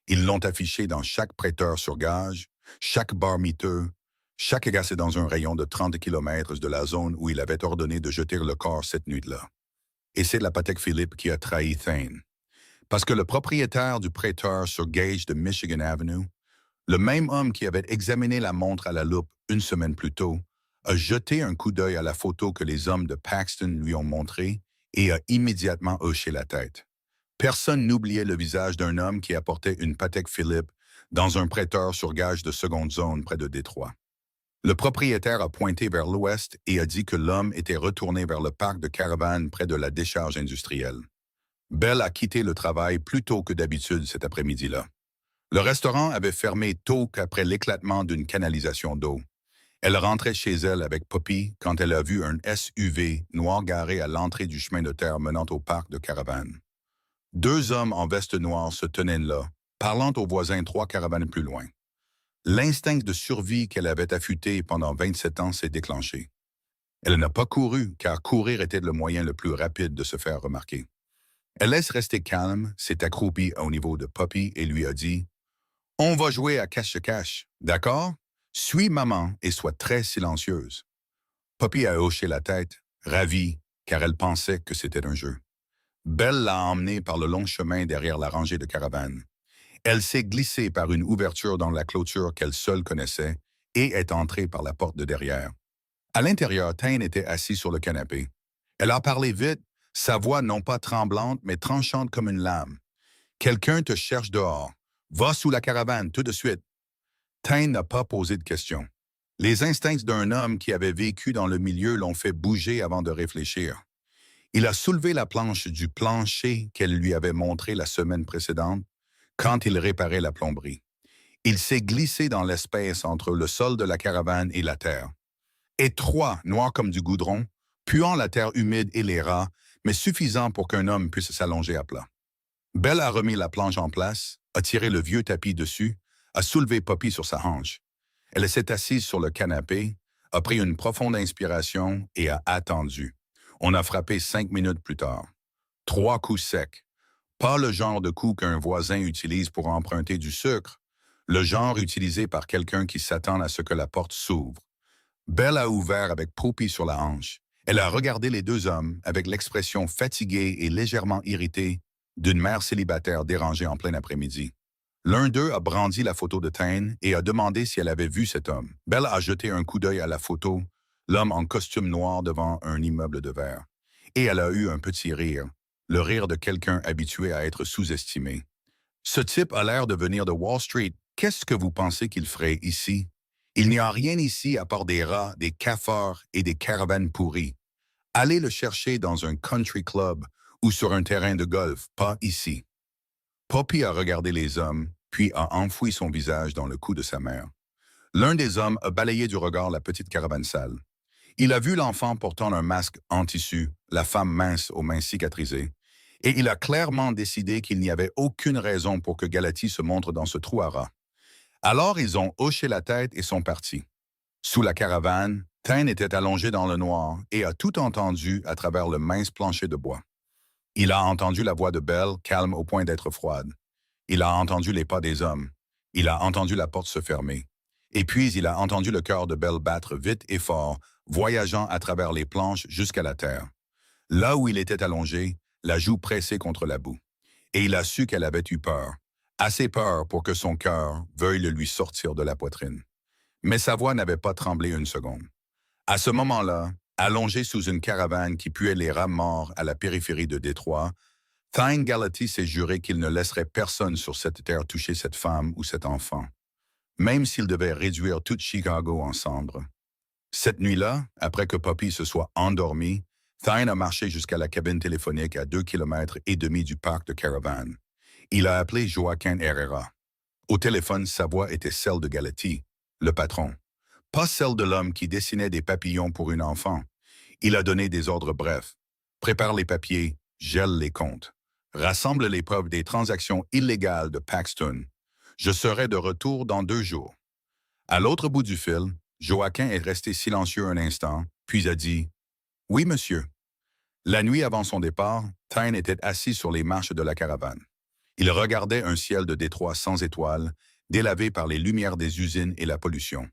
Ils l'ont affiché dans chaque prêteur sur gage, chaque bar miteux, chaque gars est dans un rayon de 30 kilomètres de la zone où il avait ordonné de jeter le corps cette nuit-là. Et c'est la Patek Philippe qui a trahi Thane. Parce que le propriétaire du prêteur sur Gage de Michigan Avenue, le même homme qui avait examiné la montre à la loupe une semaine plus tôt, a jeté un coup d'œil à la photo que les hommes de Paxton lui ont montrée et a immédiatement hoché la tête. Personne n'oubliait le visage d'un homme qui apportait une Patek Philippe dans un prêteur sur gage de seconde zone près de Détroit. Le propriétaire a pointé vers l'ouest et a dit que l'homme était retourné vers le parc de caravanes près de la décharge industrielle. Bell a quitté le travail plus tôt que d'habitude cet après-midi-là. Le restaurant avait fermé tôt qu'après l'éclatement d'une canalisation d'eau. Elle rentrait chez elle avec Poppy quand elle a vu un SUV noir garé à l'entrée du chemin de terre menant au parc de caravanes. 2 hommes en veste noire se tenaient là, parlant aux voisins 3 caravanes plus loin. L'instinct de survie qu'elle avait affûté pendant 27 ans s'est déclenché. Elle n'a pas couru, car courir était le moyen le plus rapide de se faire remarquer. Elle laisse rester calme, s'est accroupie au niveau de Poppy et lui a dit « On va jouer à cache-cache, d'accord? Suis maman et sois très silencieuse. » Poppy a hoché la tête, ravie, car elle pensait que c'était un jeu. Belle l'a emmenée par le long chemin derrière la rangée de caravanes. Elle s'est glissée par une ouverture dans la clôture qu'elle seule connaissait et est entrée par la porte de derrière. À l'intérieur, Tyne était assis sur le canapé. Elle a parlé vite, sa voix non pas tremblante, mais tranchante comme une lame. « Quelqu'un te cherche dehors. Va sous la caravane, tout de suite. » Tyne n'a pas posé de questions. Les instincts d'un homme qui avait vécu dans le milieu l'ont fait bouger avant de réfléchir. Il a soulevé la planche du plancher qu'elle lui avait montré la semaine précédente quand il réparait la plomberie. Il s'est glissé dans l'espace entre le sol de la caravane et la terre. Étroit, noir comme du goudron, puant la terre humide et les rats, mais suffisant pour qu'un homme puisse s'allonger à plat. Belle a remis la planche en place, a tiré le vieux tapis dessus, a soulevé Poppy sur sa hanche. Elle s'est assise sur le canapé, a pris une profonde inspiration et a attendu. On a frappé 5 minutes plus tard. 3 coups secs. Pas le genre de coup qu'un voisin utilise pour emprunter du sucre, le genre utilisé par quelqu'un qui s'attend à ce que la porte s'ouvre. Belle a ouvert avec Poppy sur la hanche. Elle a regardé les 2 hommes avec l'expression fatiguée et légèrement irritée d'une mère célibataire dérangée en plein après-midi. L'un d'eux a brandi la photo de Tyne et a demandé si elle avait vu cet homme. Belle a jeté un coup d'œil à la photo, l'homme en costume noir devant un immeuble de verre. Et elle a eu un petit rire, le rire de quelqu'un habitué à être sous-estimé. Ce type a l'air de venir de Wall Street. Qu'est-ce que vous pensez qu'il ferait ici? Il n'y a rien ici à part des rats, des cafards et des caravanes pourries. Allez le chercher dans un country club ou sur un terrain de golf, pas ici. Poppy a regardé les hommes, puis a enfoui son visage dans le cou de sa mère. L'un des hommes a balayé du regard la petite caravane sale. Il a vu l'enfant portant un masque en tissu, la femme mince aux mains cicatrisées, et il a clairement décidé qu'il n'y avait aucune raison pour que Galatie se montre dans ce trou à rats. Alors ils ont hoché la tête et sont partis. Sous la caravane, Tyne était allongé dans le noir et a tout entendu à travers le mince plancher de bois. Il a entendu la voix de Belle, calme au point d'être froide. Il a entendu les pas des hommes. Il a entendu la porte se fermer. Et puis il a entendu le cœur de Belle battre vite et fort, voyageant à travers les planches jusqu'à la terre. Là où il était allongé, la joue pressée contre la boue. Et il a su qu'elle avait eu peur. Assez peur pour que son cœur veuille le lui sortir de la poitrine. Mais sa voix n'avait pas tremblé une seconde. À ce moment-là, allongé sous une caravane qui puait les rats morts à la périphérie de Détroit, Tyne Galatie s'est juré qu'il ne laisserait personne sur cette terre toucher cette femme ou cet enfant, même s'il devait réduire toute Chicago en cendres. Cette nuit-là, après que Poppy se soit endormie, Tyne a marché jusqu'à la cabine téléphonique à 2,5 kilomètres du parc de Caravan. Il a appelé Joaquin Herrera. Au téléphone, sa voix était celle de Galatie, le patron. Pas celle de l'homme qui dessinait des papillons pour une enfant. Il a donné des ordres brefs. Prépare les papiers, gèle les comptes. Rassemble les preuves des transactions illégales de Paxton. Je serai de retour dans 2 jours. À l'autre bout du fil, Joaquin est resté silencieux un instant, puis a dit « Oui, monsieur. » La nuit avant son départ, Tyne était assis sur les marches de la caravane. Il regardait un ciel de Détroit sans étoiles, délavé par les lumières des usines et la pollution.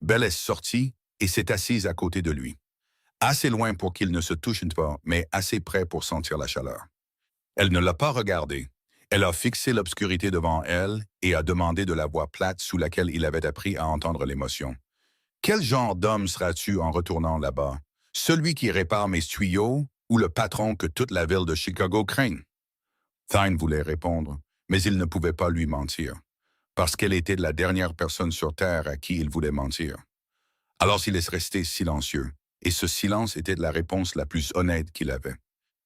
Belle est sortie et s'est assise à côté de lui. Assez loin pour qu'ils ne se touchent pas, mais assez près pour sentir la chaleur. Elle ne l'a pas regardé. Elle a fixé l'obscurité devant elle et a demandé de la voix plate sous laquelle il avait appris à entendre l'émotion. Quel genre d'homme seras-tu en retournant là-bas? Celui qui répare mes tuyaux ou le patron que toute la ville de Chicago craint? Tyne voulait répondre, mais il ne pouvait pas lui mentir, parce qu'elle était la dernière personne sur Terre à qui il voulait mentir. Alors il est resté silencieux, et ce silence était la réponse la plus honnête qu'il avait.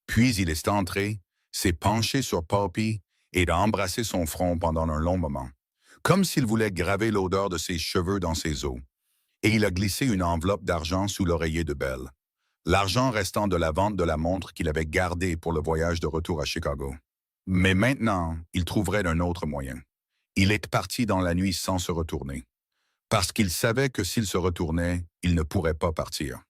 Puis il est entré, s'est penché sur Poppy et a embrassé son front pendant un long moment, comme s'il voulait graver l'odeur de ses cheveux dans ses os. Et il a glissé une enveloppe d'argent sous l'oreiller de Belle. L'argent restant de la vente de la montre qu'il avait gardée pour le voyage de retour à Chicago. Mais maintenant, il trouverait un autre moyen. Il est parti dans la nuit sans se retourner, parce qu'il savait que s'il se retournait, il ne pourrait pas partir.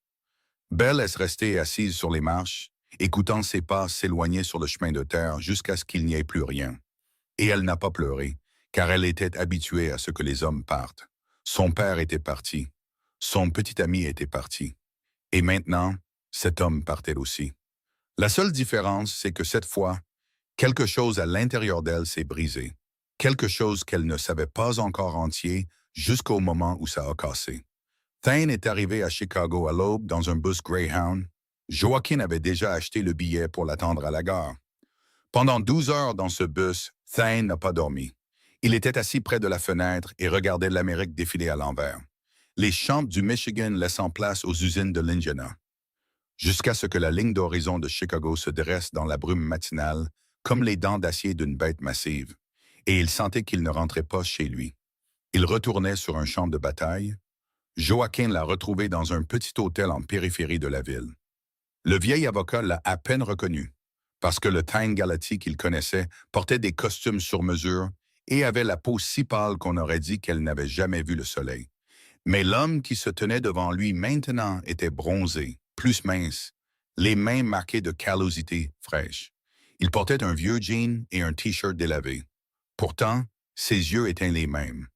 Belle est restée assise sur les marches, écoutant ses pas s'éloigner sur le chemin de terre jusqu'à ce qu'il n'y ait plus rien. Et elle n'a pas pleuré, car elle était habituée à ce que les hommes partent. Son père était parti. Son petit ami était parti. Et maintenant, cet homme partait aussi. La seule différence, c'est que cette fois, quelque chose à l'intérieur d'elle s'est brisé. Quelque chose qu'elle ne savait pas encore entier jusqu'au moment où ça a cassé. Tyne est arrivé à Chicago à l'aube dans un bus Greyhound. Joaquin avait déjà acheté le billet pour l'attendre à la gare. Pendant 12 heures dans ce bus, Tyne n'a pas dormi. Il était assis près de la fenêtre et regardait l'Amérique défiler à l'envers. Les champs du Michigan laissant place aux usines de l'Indiana. Jusqu'à ce que la ligne d'horizon de Chicago se dresse dans la brume matinale, comme les dents d'acier d'une bête massive, et il sentait qu'il ne rentrait pas chez lui. Il retournait sur un champ de bataille. Joaquin l'a retrouvé dans un petit hôtel en périphérie de la ville. Le vieil avocat l'a à peine reconnu, parce que le Tyne Galati qu'il connaissait portait des costumes sur mesure et avait la peau si pâle qu'on aurait dit qu'elle n'avait jamais vu le soleil. Mais l'homme qui se tenait devant lui maintenant était bronzé, plus mince, les mains marquées de callosité fraîche. Il portait un vieux jean et un T-shirt délavé. Pourtant, ses yeux étaient les mêmes.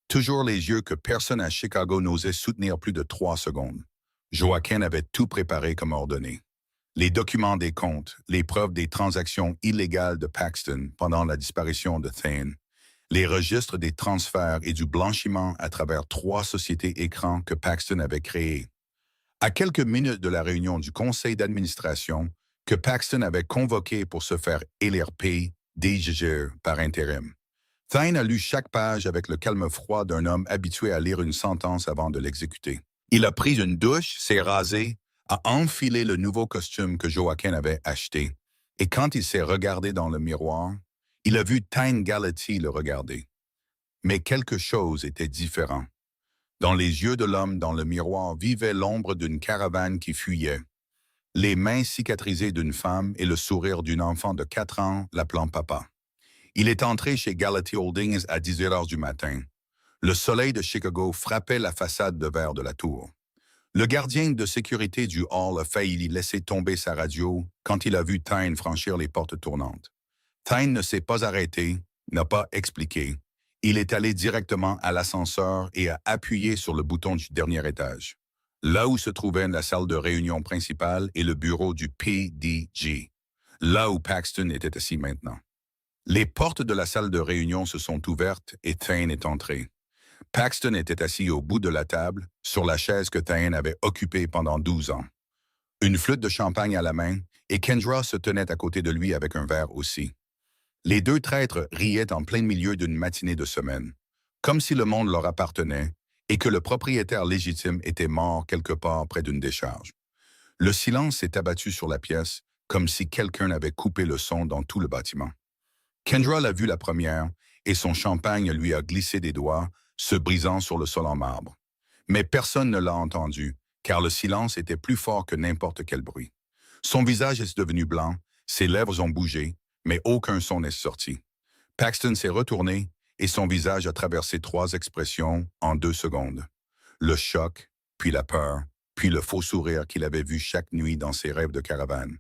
Toujours les yeux que personne à Chicago n'osait soutenir plus de 3 secondes. Joaquin avait tout préparé comme ordonné. Les documents des comptes, les preuves des transactions illégales de Paxton pendant la disparition de Thane, les registres des transferts et du blanchiment à travers 3 sociétés écrans que Paxton avait créées. À quelques minutes de la réunion du conseil d'administration que Paxton avait convoqué pour se faire élire DG par intérim. Tyne a lu chaque page avec le calme froid d'un homme habitué à lire une sentence avant de l'exécuter. Il a pris une douche, s'est rasé, a enfilé le nouveau costume que Joaquin avait acheté, et quand il s'est regardé dans le miroir, il a vu Tyne Galati le regarder. Mais quelque chose était différent. Dans les yeux de l'homme dans le miroir vivait l'ombre d'une caravane qui fuyait, les mains cicatrisées d'une femme et le sourire d'une enfant de 4 ans l'appelant papa. Il est entré chez Galati Holdings à 10 heures du matin. Le soleil de Chicago frappait la façade de verre de la tour. Le gardien de sécurité du hall a failli laisser tomber sa radio quand il a vu Tyne franchir les portes tournantes. Tyne ne s'est pas arrêté, n'a pas expliqué. Il est allé directement à l'ascenseur et a appuyé sur le bouton du dernier étage, là où se trouvait la salle de réunion principale et le bureau du PDG, là où Paxton était assis maintenant. Les portes de la salle de réunion se sont ouvertes et Tyne est entré. Paxton était assis au bout de la table, sur la chaise que Tyne avait occupée pendant 12 ans. Une flûte de champagne à la main, et Kendra se tenait à côté de lui avec un verre aussi. Les 2 traîtres riaient en plein milieu d'une matinée de semaine, comme si le monde leur appartenait et que le propriétaire légitime était mort quelque part près d'une décharge. Le silence s'est abattu sur la pièce, comme si quelqu'un avait coupé le son dans tout le bâtiment. Kendra l'a vu la première, et son champagne lui a glissé des doigts, se brisant sur le sol en marbre. Mais personne ne l'a entendu, car le silence était plus fort que n'importe quel bruit. Son visage est devenu blanc, ses lèvres ont bougé, mais aucun son n'est sorti. Paxton s'est retourné, et son visage a traversé 3 expressions en 2 secondes. Le choc, puis la peur, puis le faux sourire qu'il avait vu chaque nuit dans ses rêves de caravane.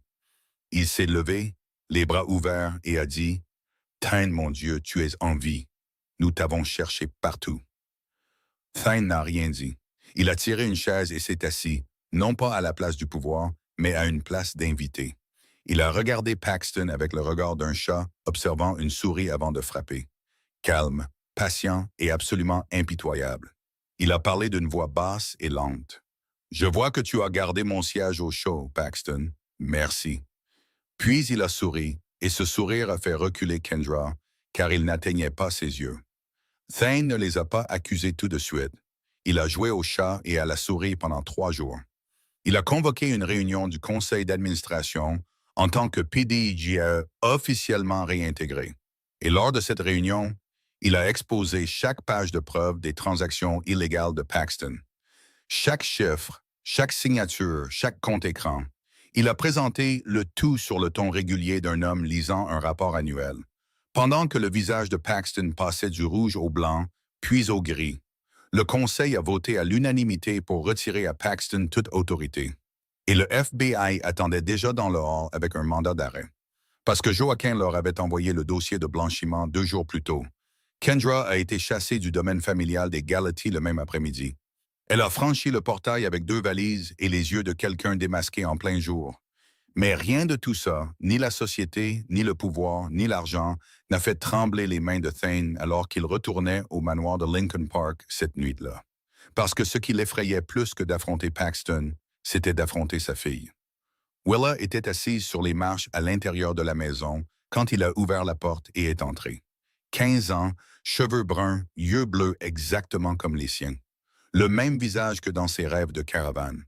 Il s'est levé, les bras ouverts, et a dit, « Thane, mon Dieu, tu es en vie. Nous t'avons cherché partout. » Thane n'a rien dit. Il a tiré une chaise et s'est assis, non pas à la place du pouvoir, mais à une place d'invité. Il a regardé Paxton avec le regard d'un chat observant une souris avant de frapper. Calme, patient et absolument impitoyable. Il a parlé d'une voix basse et lente. « Je vois que tu as gardé mon siège au chaud, Paxton. Merci. » Puis il a souri, et ce sourire a fait reculer Kendra, car il n'atteignait pas ses yeux. Thane ne les a pas accusés tout de suite. Il a joué au chat et à la souris pendant 3 jours. Il a convoqué une réunion du conseil d'administration en tant que PDGE officiellement réintégré. Et lors de cette réunion, il a exposé chaque page de preuve des transactions illégales de Paxton. Chaque chiffre, chaque signature, chaque compte écran. Il a présenté le tout sur le ton régulier d'un homme lisant un rapport annuel. Pendant que le visage de Paxton passait du rouge au blanc, puis au gris, le Conseil a voté à l'unanimité pour retirer à Paxton toute autorité. Et le FBI attendait déjà dans le hall avec un mandat d'arrêt. Parce que Joaquin leur avait envoyé le dossier de blanchiment 2 jours plus tôt. Kendra a été chassée du domaine familial des Gallaty le même après-midi. Elle a franchi le portail avec 2 valises et les yeux de quelqu'un démasqué en plein jour. Mais rien de tout ça, ni la société, ni le pouvoir, ni l'argent, n'a fait trembler les mains de Thane alors qu'il retournait au manoir de Lincoln Park cette nuit-là. Parce que ce qui l'effrayait plus que d'affronter Paxton, c'était d'affronter sa fille. Willa était assise sur les marches à l'intérieur de la maison quand il a ouvert la porte et est entré. 15 ans, cheveux bruns, yeux bleus exactement comme les siens. Le même visage que dans ses rêves de caravane.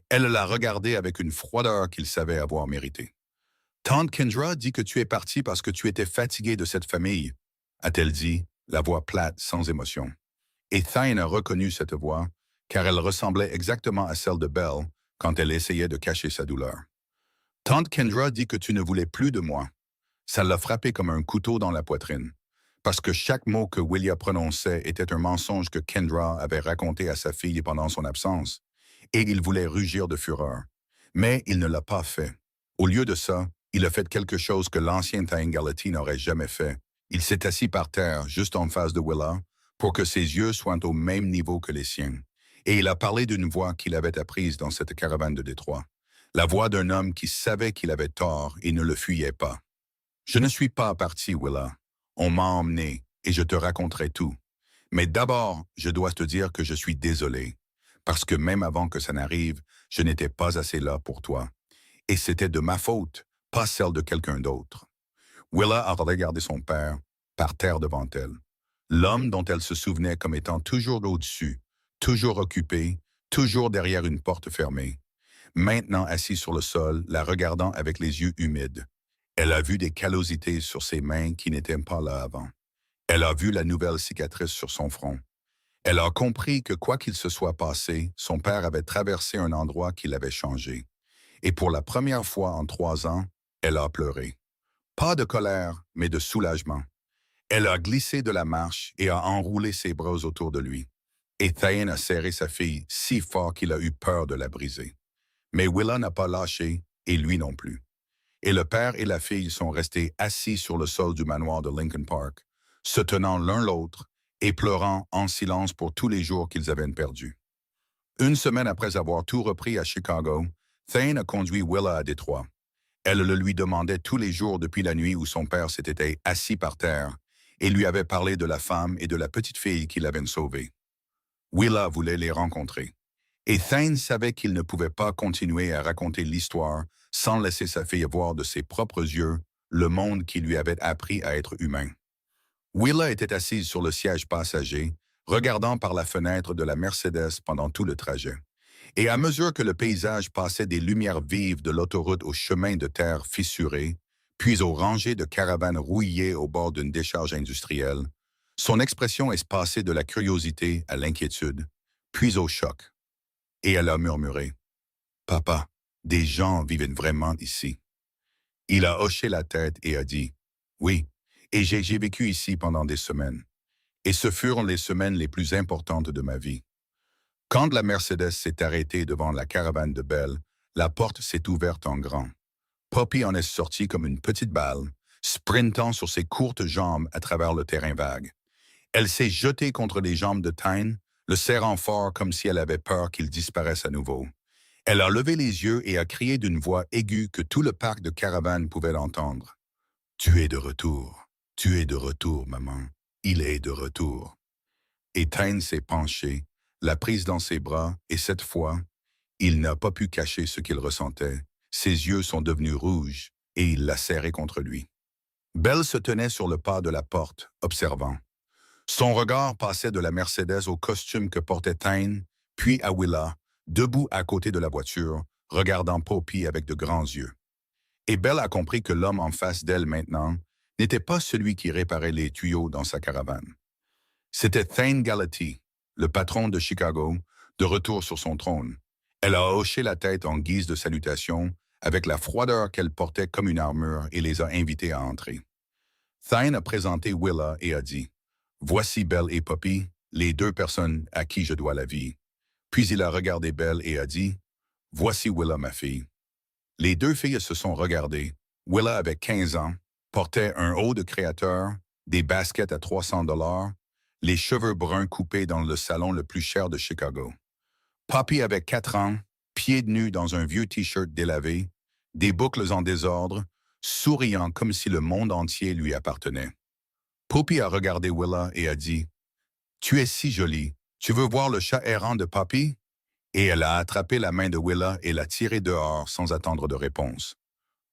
Elle l'a regardé avec une froideur qu'il savait avoir méritée. « Tante Kendra dit que tu es parti parce que tu étais fatigué de cette famille, » a-t-elle dit, la voix plate, sans émotion. Et Thane a reconnu cette voix, car elle ressemblait exactement à celle de Belle quand elle essayait de cacher sa douleur. « Tante Kendra dit que tu ne voulais plus de moi. » Ça l'a frappé comme un couteau dans la poitrine. Parce que chaque mot que Willia prononçait était un mensonge que Kendra avait raconté à sa fille pendant son absence, et il voulait rugir de fureur. Mais il ne l'a pas fait. Au lieu de ça, il a fait quelque chose que l'ancien Thane Gallaty n'aurait jamais fait. Il s'est assis par terre, juste en face de Willa, pour que ses yeux soient au même niveau que les siens. Et il a parlé d'une voix qu'il avait apprise dans cette caravane de Détroit. La voix d'un homme qui savait qu'il avait tort et ne le fuyait pas. « Je ne suis pas parti, Willa. On m'a emmené, et je te raconterai tout. Mais d'abord, je dois te dire que je suis désolé, parce que même avant que ça n'arrive, je n'étais pas assez là pour toi. Et c'était de ma faute, pas celle de quelqu'un d'autre. » Willa a regardé son père, par terre devant elle. L'homme dont elle se souvenait comme étant toujours au-dessus, toujours occupé, toujours derrière une porte fermée. Maintenant assis sur le sol, la regardant avec les yeux humides. Elle a vu des callosités sur ses mains qui n'étaient pas là avant. Elle a vu la nouvelle cicatrice sur son front. Elle a compris que quoi qu'il se soit passé, son père avait traversé un endroit qui l'avait changé. Et pour la première fois en 3 ans, elle a pleuré. Pas de colère, mais de soulagement. Elle a glissé de la marche et a enroulé ses bras autour de lui. Et Thane a serré sa fille si fort qu'il a eu peur de la briser. Mais Willa n'a pas lâché, et lui non plus. Et le père et la fille sont restés assis sur le sol du manoir de Lincoln Park, se tenant l'un l'autre et pleurant en silence pour tous les jours qu'ils avaient perdus. 1 semaine après avoir tout repris à Chicago, Thane a conduit Willa à Détroit. Elle le lui demandait tous les jours depuis la nuit où son père s'était assis par terre et lui avait parlé de la femme et de la petite fille qu'il avait sauvée. Willa voulait les rencontrer. Et Thane savait qu'il ne pouvait pas continuer à raconter l'histoire sans laisser sa fille voir de ses propres yeux le monde qui lui avait appris à être humain. Willa était assise sur le siège passager, regardant par la fenêtre de la Mercedes pendant tout le trajet. Et à mesure que le paysage passait des lumières vives de l'autoroute au chemin de terre fissuré, puis aux rangées de caravanes rouillées au bord d'une décharge industrielle, son expression est passée de la curiosité à l'inquiétude, puis au choc. Et elle a murmuré, « Papa, des gens vivent vraiment ici. » Il a hoché la tête et a dit, « Oui, et j'ai vécu ici pendant des semaines. Et ce furent les semaines les plus importantes de ma vie. » Quand la Mercedes s'est arrêtée devant la caravane de Belle, la porte s'est ouverte en grand. Poppy en est sortie comme une petite balle, sprintant sur ses courtes jambes à travers le terrain vague. Elle s'est jetée contre les jambes de Tyne, le serrant fort comme si elle avait peur qu'il disparaisse à nouveau. Elle a levé les yeux et a crié d'une voix aiguë que tout le parc de caravanes pouvait l'entendre. « Tu es de retour. Tu es de retour, maman. Il est de retour. » Et Tyne s'est penché, l'a prise dans ses bras, et cette fois, il n'a pas pu cacher ce qu'il ressentait. Ses yeux sont devenus rouges, et il l'a serré contre lui. Belle se tenait sur le pas de la porte, observant. Son regard passait de la Mercedes au costume que portait Tyne, puis à Willa, debout à côté de la voiture, regardant Poppy avec de grands yeux. Et Belle a compris que l'homme en face d'elle maintenant n'était pas celui qui réparait les tuyaux dans sa caravane. C'était Thane Gallaty, le patron de Chicago, de retour sur son trône. Elle a hoché la tête en guise de salutation, avec la froideur qu'elle portait comme une armure, et les a invités à entrer. Thane a présenté Willa et a dit « Voici Belle et Poppy, les deux personnes à qui je dois la vie. » Puis il a regardé Belle et a dit « Voici Willa, ma fille. » Les deux filles se sont regardées. Willa avait 15 ans, portait un haut de créateur, des baskets à 300 $, les cheveux bruns coupés dans le salon le plus cher de Chicago. Poppy avait 4 ans, pieds nus dans un vieux T-shirt délavé, des boucles en désordre, souriant comme si le monde entier lui appartenait. Poppy a regardé Willa et a dit « Tu es si jolie. Tu veux voir le chat errant de Poppy? » Et elle a attrapé la main de Willa et l'a tiré dehors sans attendre de réponse.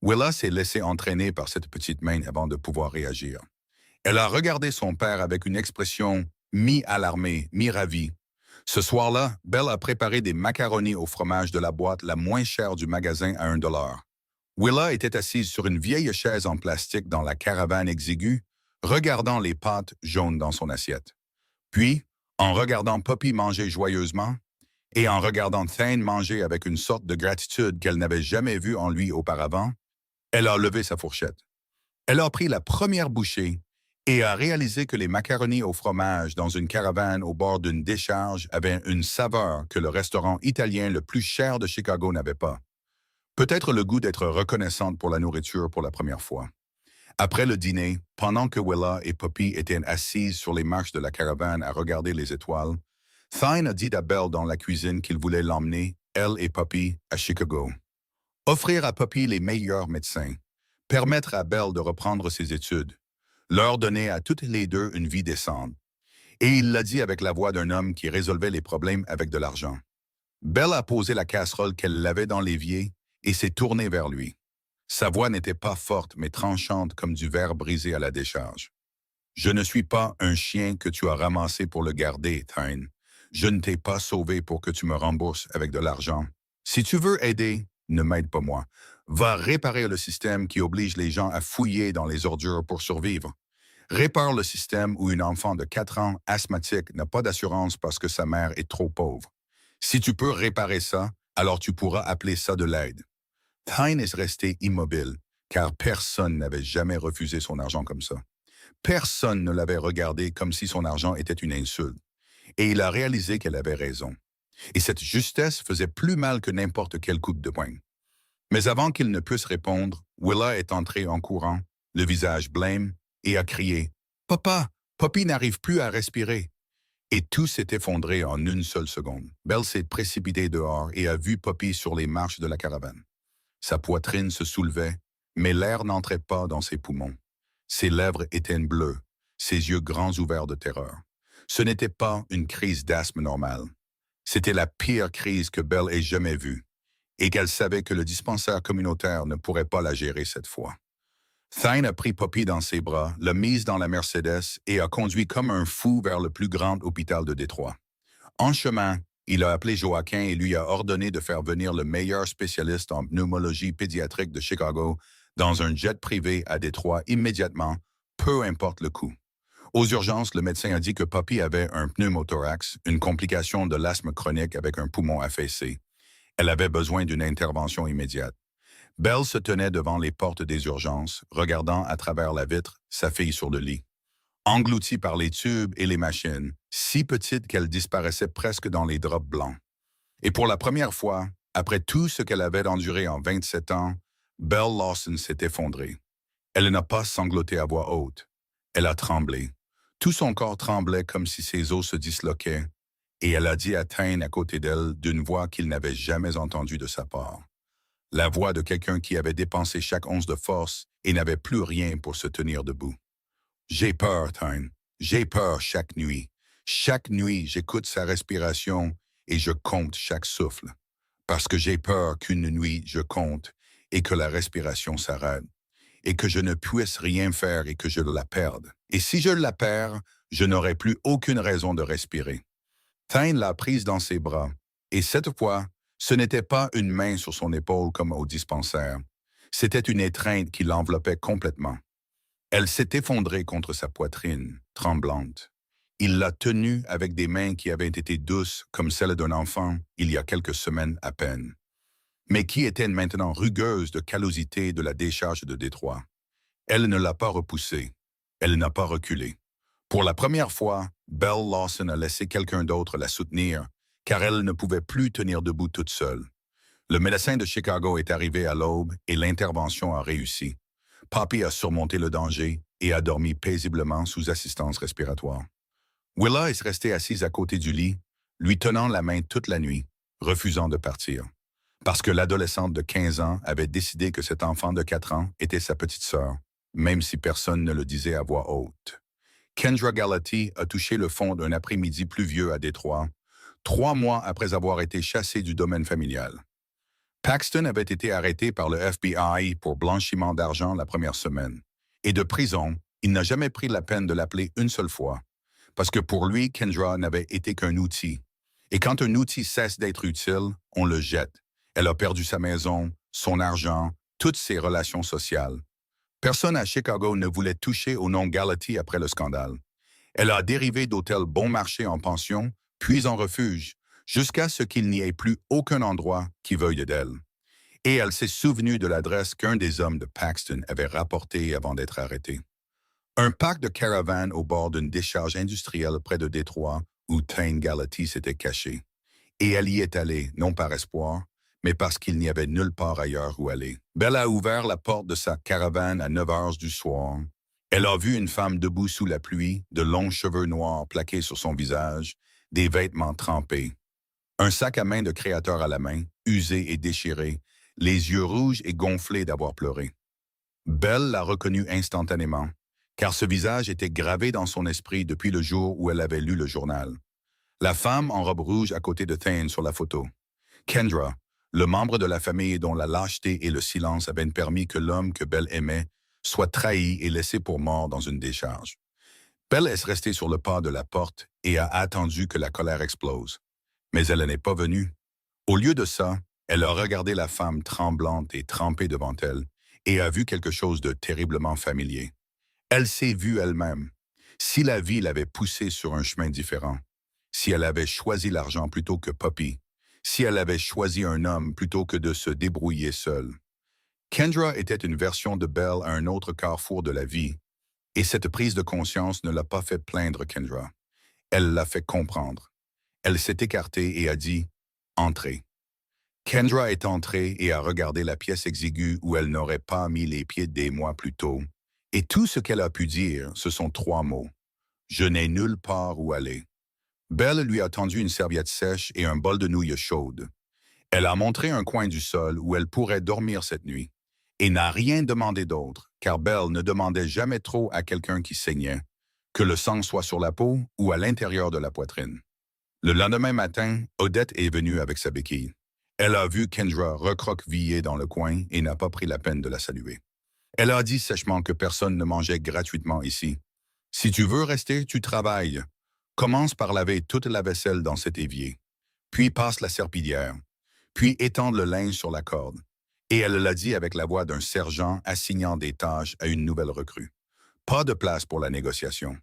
Willa s'est laissée entraîner par cette petite main avant de pouvoir réagir. Elle a regardé son père avec une expression mi-alarmée, mi-ravie. Ce soir-là, Belle a préparé des macaronis au fromage de la boîte la moins chère du magasin à $1. Willa était assise sur une vieille chaise en plastique dans la caravane exiguë, regardant les pâtes jaunes dans son assiette. Puis, en regardant Poppy manger joyeusement, et en regardant Thane manger avec une sorte de gratitude qu'elle n'avait jamais vue en lui auparavant, elle a levé sa fourchette. Elle a pris la première bouchée et a réalisé que les macaronis au fromage dans une caravane au bord d'une décharge avaient une saveur que le restaurant italien le plus cher de Chicago n'avait pas. Peut-être le goût d'être reconnaissante pour la nourriture pour la première fois. Après le dîner, pendant que Willa et Poppy étaient assises sur les marches de la caravane à regarder les étoiles, Thane a dit à Belle dans la cuisine qu'il voulait l'emmener, elle et Poppy, à Chicago. Offrir à Poppy les meilleurs médecins, permettre à Belle de reprendre ses études, leur donner à toutes les deux une vie décente. Et il l'a dit avec la voix d'un homme qui résolvait les problèmes avec de l'argent. Belle a posé la casserole qu'elle lavait dans l'évier et s'est tournée vers lui. Sa voix n'était pas forte mais tranchante comme du verre brisé à la décharge. « Je ne suis pas un chien que tu as ramassé pour le garder, Thane. Je ne t'ai pas sauvé pour que tu me rembourses avec de l'argent. Si tu veux aider, ne m'aide pas moi. Va réparer le système qui oblige les gens à fouiller dans les ordures pour survivre. Répare le système où une enfant de 4 ans asthmatique n'a pas d'assurance parce que sa mère est trop pauvre. Si tu peux réparer ça, alors tu pourras appeler ça de l'aide. » Thane est resté immobile, car personne n'avait jamais refusé son argent comme ça. Personne ne l'avait regardé comme si son argent était une insulte. Et il a réalisé qu'elle avait raison. Et cette justesse faisait plus mal que n'importe quel coup de poing. Mais avant qu'il ne puisse répondre, Willa est entrée en courant, le visage blême, et a crié « Papa, Poppy n'arrive plus à respirer !» Et tout s'est effondré en une seule seconde. Belle s'est précipitée dehors et a vu Poppy sur les marches de la caravane. Sa poitrine se soulevait, mais l'air n'entrait pas dans ses poumons. Ses lèvres étaient bleues, ses yeux grands ouverts de terreur. Ce n'était pas une crise d'asthme normale. C'était la pire crise que Belle ait jamais vue, et qu'elle savait que le dispensaire communautaire ne pourrait pas la gérer cette fois. Thane a pris Poppy dans ses bras, l'a mise dans la Mercedes et a conduit comme un fou vers le plus grand hôpital de Détroit. En chemin, il a appelé Joaquin et lui a ordonné de faire venir le meilleur spécialiste en pneumologie pédiatrique de Chicago dans un jet privé à Détroit immédiatement, peu importe le coût. Aux urgences, le médecin a dit que Poppy avait un pneumothorax, une complication de l'asthme chronique avec un poumon affaissé. Elle avait besoin d'une intervention immédiate. Belle se tenait devant les portes des urgences, regardant à travers la vitre sa fille sur le lit. Engloutie par les tubes et les machines, si petite qu'elle disparaissait presque dans les draps blancs. Et pour la première fois, après tout ce qu'elle avait enduré en 27 ans, Belle Lawson s'est effondrée. Elle n'a pas sangloté à voix haute. Elle a tremblé. Tout son corps tremblait comme si ses os se disloquaient, et elle a dit à Tain à côté d'elle d'une voix qu'il n'avait jamais entendue de sa part. La voix de quelqu'un qui avait dépensé chaque once de force et n'avait plus rien pour se tenir debout. J'ai peur, Tain. J'ai peur chaque nuit. Chaque nuit, j'écoute sa respiration et je compte chaque souffle. Parce que j'ai peur qu'une nuit, je compte et que la respiration s'arrête et que je ne puisse rien faire et que je la perde. Et si je la perds, je n'aurai plus aucune raison de respirer. Tain l'a prise dans ses bras, et cette fois, ce n'était pas une main sur son épaule comme au dispensaire. C'était une étreinte qui l'enveloppait complètement. Elle s'est effondrée contre sa poitrine, tremblante. Il l'a tenue avec des mains qui avaient été douces comme celles d'un enfant il y a quelques semaines à peine, mais qui étaient maintenant rugueuses de callosité de la décharge de Détroit. Elle ne l'a pas repoussée. Elle n'a pas reculé. Pour la première fois, Belle Lawson a laissé quelqu'un d'autre la soutenir, car elle ne pouvait plus tenir debout toute seule. Le médecin de Chicago est arrivé à l'aube et l'intervention a réussi. Poppy a surmonté le danger et a dormi paisiblement sous assistance respiratoire. Willa est restée assise à côté du lit, lui tenant la main toute la nuit, refusant de partir. Parce que l'adolescente de 15 ans avait décidé que cet enfant de 4 ans était sa petite sœur, même si personne ne le disait à voix haute. Kendra Gallaty a touché le fond d'un après-midi pluvieux à Détroit, 3 mois après avoir été chassé du domaine familial. Paxton avait été arrêté par le FBI pour blanchiment d'argent la première semaine. Et de prison, il n'a jamais pris la peine de l'appeler une seule fois, parce que pour lui, Kendra n'avait été qu'un outil. Et quand un outil cesse d'être utile, on le jette. Elle a perdu sa maison, son argent, toutes ses relations sociales. Personne à Chicago ne voulait toucher au nom Gallaty après le scandale. Elle a dérivé d'hôtels bon marché en pension, puis en refuge, jusqu'à ce qu'il n'y ait plus aucun endroit qui veuille d'elle. Et elle s'est souvenue de l'adresse qu'un des hommes de Paxton avait rapportée avant d'être arrêté. Un parc de caravanes au bord d'une décharge industrielle près de Détroit où Tain Gallaty s'était caché. Et elle y est allée, non par espoir, mais parce qu'il n'y avait nulle part ailleurs où aller. Belle a ouvert la porte de sa caravane à 9 heures du soir. Elle a vu une femme debout sous la pluie, de longs cheveux noirs plaqués sur son visage, des vêtements trempés. Un sac à main de créateur à la main, usé et déchiré, les yeux rouges et gonflés d'avoir pleuré. Belle l'a reconnu instantanément, car ce visage était gravé dans son esprit depuis le jour où elle avait lu le journal. La femme en robe rouge à côté de Tain sur la photo. Kendra, le membre de la famille dont la lâcheté et le silence avaient permis que l'homme que Belle aimait soit trahi et laissé pour mort dans une décharge. Belle est restée sur le pas de la porte et a attendu que la colère explose. Mais elle n'est pas venue. Au lieu de ça, elle a regardé la femme tremblante et trempée devant elle et a vu quelque chose de terriblement familier. Elle s'est vue elle-même. Si la vie l'avait poussée sur un chemin différent, si elle avait choisi l'argent plutôt que Poppy, si elle avait choisi un homme plutôt que de se débrouiller seule. Kendra était une version de Belle à un autre carrefour de la vie, et cette prise de conscience ne l'a pas fait plaindre Kendra. Elle l'a fait comprendre. Elle s'est écartée et a dit « Entrez ». Kendra est entrée et a regardé la pièce exiguë où elle n'aurait pas mis les pieds des mois plus tôt, et tout ce qu'elle a pu dire, ce sont 3 mots. « Je n'ai nulle part où aller ». Belle lui a tendu une serviette sèche et un bol de nouilles chaudes. Elle a montré un coin du sol où elle pourrait dormir cette nuit, et n'a rien demandé d'autre, car Belle ne demandait jamais trop à quelqu'un qui saignait, que le sang soit sur la peau ou à l'intérieur de la poitrine. Le lendemain matin, Odette est venue avec sa béquille. Elle a vu Kendra recroquevillée dans le coin et n'a pas pris la peine de la saluer. Elle a dit sèchement que personne ne mangeait gratuitement ici. « Si tu veux rester, tu travailles. Commence par laver toute la vaisselle dans cet évier. Puis passe la serpillière. Puis étendre le linge sur la corde. » Et elle l'a dit avec la voix d'un sergent assignant des tâches à une nouvelle recrue. Pas de place pour la négociation.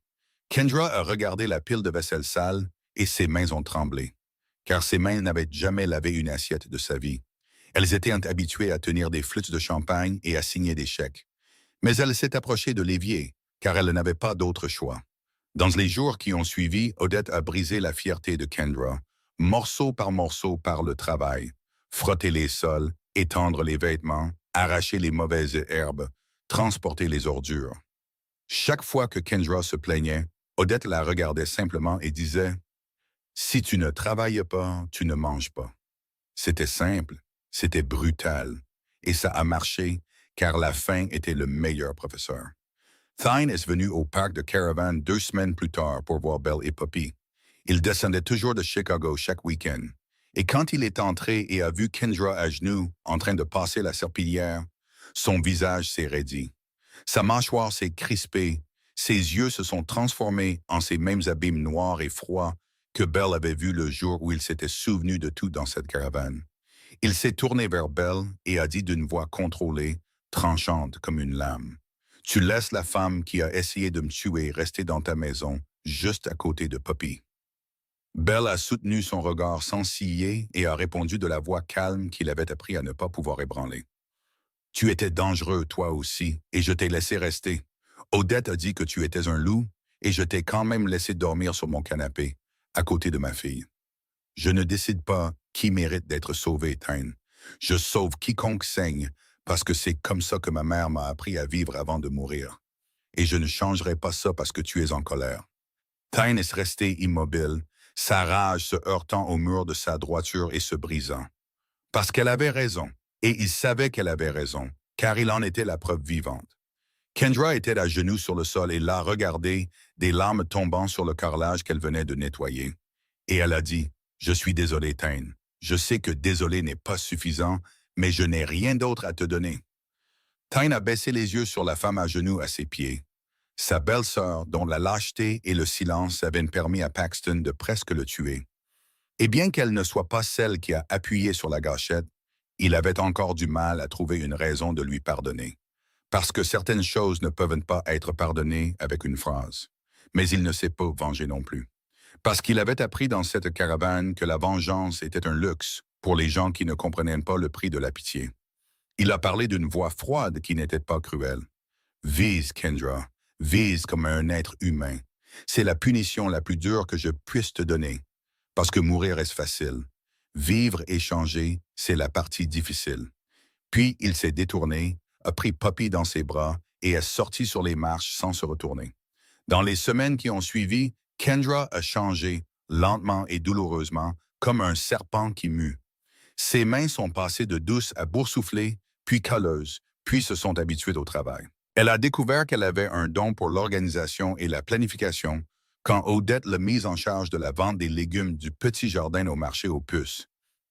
Kendra a regardé la pile de vaisselle sale et ses mains ont tremblé, car ses mains n'avaient jamais lavé une assiette de sa vie. Elles étaient habituées à tenir des flûtes de champagne et à signer des chèques. Mais elle s'est approchée de l'évier, car elle n'avait pas d'autre choix. Dans les jours qui ont suivi, Odette a brisé la fierté de Kendra, morceau par le travail, frotter les sols, étendre les vêtements, arracher les mauvaises herbes, transporter les ordures. Chaque fois que Kendra se plaignait, Odette la regardait simplement et disait « Si tu ne travailles pas, tu ne manges pas. » C'était simple, c'était brutal, et ça a marché car la faim était le meilleur professeur. Thine est venu au parc de Caravan 2 semaines plus tard pour voir Belle et Poppy. Il descendait toujours de Chicago chaque week-end. Et quand il est entré et a vu Kendra à genoux, en train de passer la serpillière, son visage s'est raidi. Sa mâchoire s'est crispée, ses yeux se sont transformés en ces mêmes abîmes noirs et froids que Belle avait vus le jour où il s'était souvenu de tout dans cette caravane. Il s'est tourné vers Belle et a dit d'une voix contrôlée, tranchante comme une lame. Tu laisses la femme qui a essayé de me tuer rester dans ta maison, juste à côté de Poppy. Belle a soutenu son regard sans ciller et a répondu de la voix calme qu'il avait appris à ne pas pouvoir ébranler. Tu étais dangereux, toi aussi, et je t'ai laissé rester. Odette a dit que tu étais un loup, et je t'ai quand même laissé dormir sur mon canapé, à côté de ma fille. Je ne décide pas qui mérite d'être sauvé, Tyne. Je sauve quiconque saigne, parce que c'est comme ça que ma mère m'a appris à vivre avant de mourir. Et je ne changerai pas ça parce que tu es en colère. Tyne est resté immobile, sa rage se heurtant au mur de sa droiture et se brisant. Parce qu'elle avait raison, et il savait qu'elle avait raison, car il en était la preuve vivante. Kendra était à genoux sur le sol et l'a regardé, des larmes tombant sur le carrelage qu'elle venait de nettoyer. Et elle a dit, « Je suis désolé, Tyne. Je sais que désolé n'est pas suffisant, mais je n'ai rien d'autre à te donner. » Tyne a baissé les yeux sur la femme à genoux à ses pieds. Sa belle-sœur, dont la lâcheté et le silence avaient permis à Paxton de presque le tuer. Et bien qu'elle ne soit pas celle qui a appuyé sur la gâchette, il avait encore du mal à trouver une raison de lui pardonner. Parce que certaines choses ne peuvent pas être pardonnées avec une phrase. Mais il ne s'est pas vengé non plus. Parce qu'il avait appris dans cette caravane que la vengeance était un luxe pour les gens qui ne comprenaient pas le prix de la pitié. Il a parlé d'une voix froide qui n'était pas cruelle. « Vise, Kendra. Vise comme un être humain. C'est la punition la plus dure que je puisse te donner. Parce que mourir est facile. Vivre et changer, c'est la partie difficile. » Puis il s'est détourné, a pris Poppy dans ses bras et est sorti sur les marches sans se retourner. Dans les semaines qui ont suivi, Kendra a changé, lentement et douloureusement, comme un serpent qui mue. Ses mains sont passées de douces à boursouflées, puis colleuses, puis se sont habituées au travail. Elle a découvert qu'elle avait un don pour l'organisation et la planification quand Odette l'a mise en charge de la vente des légumes du petit jardin au marché aux puces.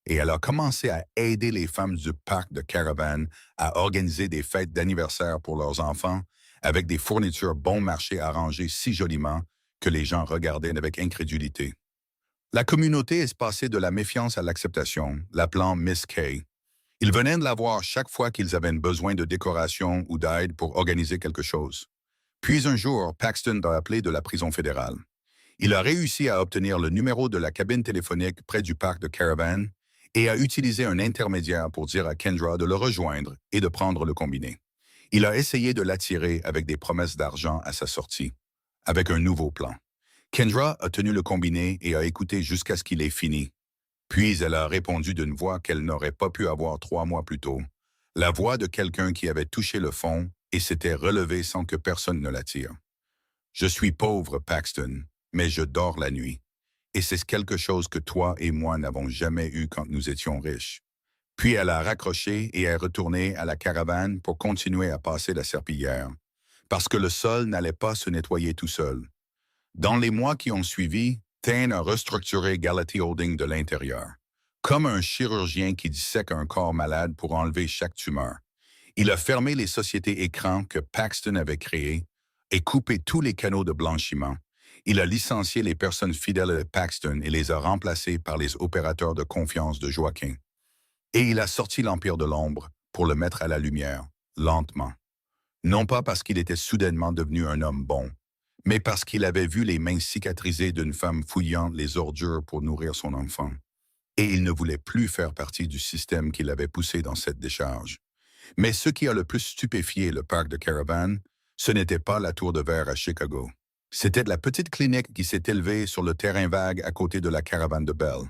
Et elle a commencé à aider les femmes du parc de Caravan à organiser des fêtes d'anniversaire pour leurs enfants avec des fournitures bon marché arrangées si joliment que les gens regardaient avec incrédulité. La communauté est passée de la méfiance à l'acceptation, l'appelant Miss Kay. Ils venaient de la voir chaque fois qu'ils avaient besoin de décoration ou d'aide pour organiser quelque chose. Puis un jour, Paxton a appelé de la prison fédérale. Il a réussi à obtenir le numéro de la cabine téléphonique près du parc de Caravan et a utilisé un intermédiaire pour dire à Kendra de le rejoindre et de prendre le combiné. Il a essayé de l'attirer avec des promesses d'argent à sa sortie, avec un nouveau plan. Kendra a tenu le combiné et a écouté jusqu'à ce qu'il ait fini. Puis elle a répondu d'une voix qu'elle n'aurait pas pu avoir 3 mois plus tôt, la voix de quelqu'un qui avait touché le fond et s'était relevé sans que personne ne l'attire. « Je suis pauvre, Paxton, mais je dors la nuit. Et c'est quelque chose que toi et moi n'avons jamais eu quand nous étions riches. » Puis elle a raccroché et est retournée à la caravane pour continuer à passer la serpillière, parce que le sol n'allait pas se nettoyer tout seul. Dans les mois qui ont suivi, Thane a restructuré Gallaty Holding de l'intérieur, comme un chirurgien qui dissèque un corps malade pour enlever chaque tumeur. Il a fermé les sociétés écrans que Paxton avait créées et coupé tous les canaux de blanchiment. Il a licencié les personnes fidèles de Paxton et les a remplacées par les opérateurs de confiance de Joaquin. Et il a sorti l'Empire de l'Ombre pour le mettre à la lumière, lentement. Non pas parce qu'il était soudainement devenu un homme bon, mais parce qu'il avait vu les mains cicatrisées d'une femme fouillant les ordures pour nourrir son enfant. Et il ne voulait plus faire partie du système qui l'avait poussé dans cette décharge. Mais ce qui a le plus stupéfié le parc de Caravan, ce n'était pas la tour de verre à Chicago. C'était la petite clinique qui s'est élevée sur le terrain vague à côté de la caravane de Belle.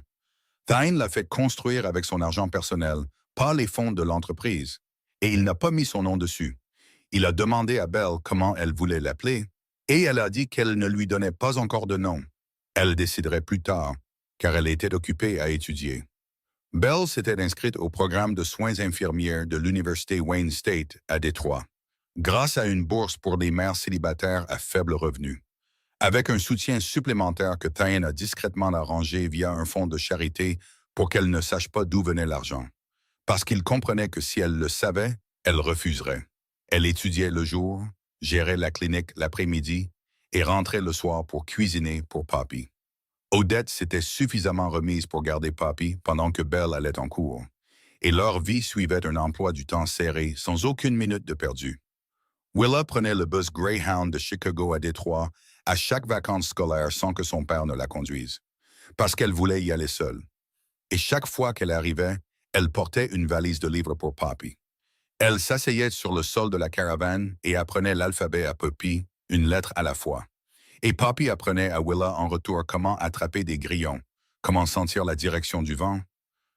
Thine l'a fait construire avec son argent personnel, pas les fonds de l'entreprise. Et il n'a pas mis son nom dessus. Il a demandé à Belle comment elle voulait l'appeler, et elle a dit qu'elle ne lui donnait pas encore de nom. Elle déciderait plus tard, car elle était occupée à étudier. Belle s'était inscrite au programme de soins infirmières de l'Université Wayne State à Détroit, grâce à une bourse pour les mères célibataires à faible revenu, avec un soutien supplémentaire que Thane a discrètement arrangé via un fonds de charité pour qu'elle ne sache pas d'où venait l'argent, parce qu'il comprenait que si elle le savait, elle refuserait. Elle étudiait le jour, gérait la clinique l'après-midi et rentrait le soir pour cuisiner pour Poppy. Odette s'était suffisamment remise pour garder Poppy pendant que Belle allait en cours, et leur vie suivait un emploi du temps serré sans aucune minute de perdu. Willa prenait le bus Greyhound de Chicago à Détroit à chaque vacances scolaires sans que son père ne la conduise, parce qu'elle voulait y aller seule. Et chaque fois qu'elle arrivait, elle portait une valise de livres pour Poppy. Elle s'asseyait sur le sol de la caravane et apprenait l'alphabet à Poppy, une lettre à la fois. Et Poppy apprenait à Willa en retour comment attraper des grillons, comment sentir la direction du vent,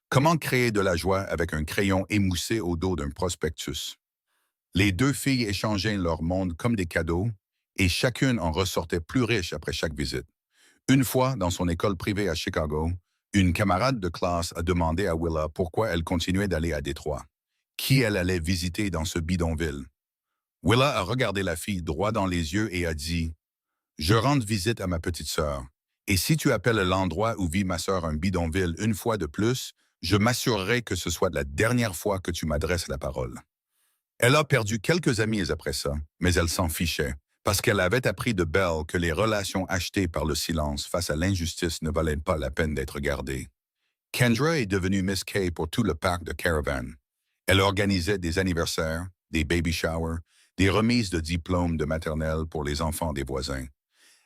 comment créer de la joie avec un crayon émoussé au dos d'un prospectus. Les deux filles échangeaient leur monde comme des cadeaux, et chacune en ressortait plus riche après chaque visite. Une fois, dans son école privée à Chicago, une camarade de classe a demandé à Willa pourquoi elle continuait d'aller à Détroit, qui elle allait visiter dans ce bidonville. Willa a regardé la fille droit dans les yeux et a dit « Je rends visite à ma petite sœur, et si tu appelles l'endroit où vit ma sœur un bidonville une fois de plus, je m'assurerai que ce soit la dernière fois que tu m'adresses la parole. » Elle a perdu quelques amis après ça, mais elle s'en fichait, parce qu'elle avait appris de Belle que les relations achetées par le silence face à l'injustice ne valaient pas la peine d'être gardées. Kendra est devenue Miss Kay pour tout le parc de Caravan. Elle organisait des anniversaires, des baby showers, des remises de diplômes de maternelle pour les enfants des voisins.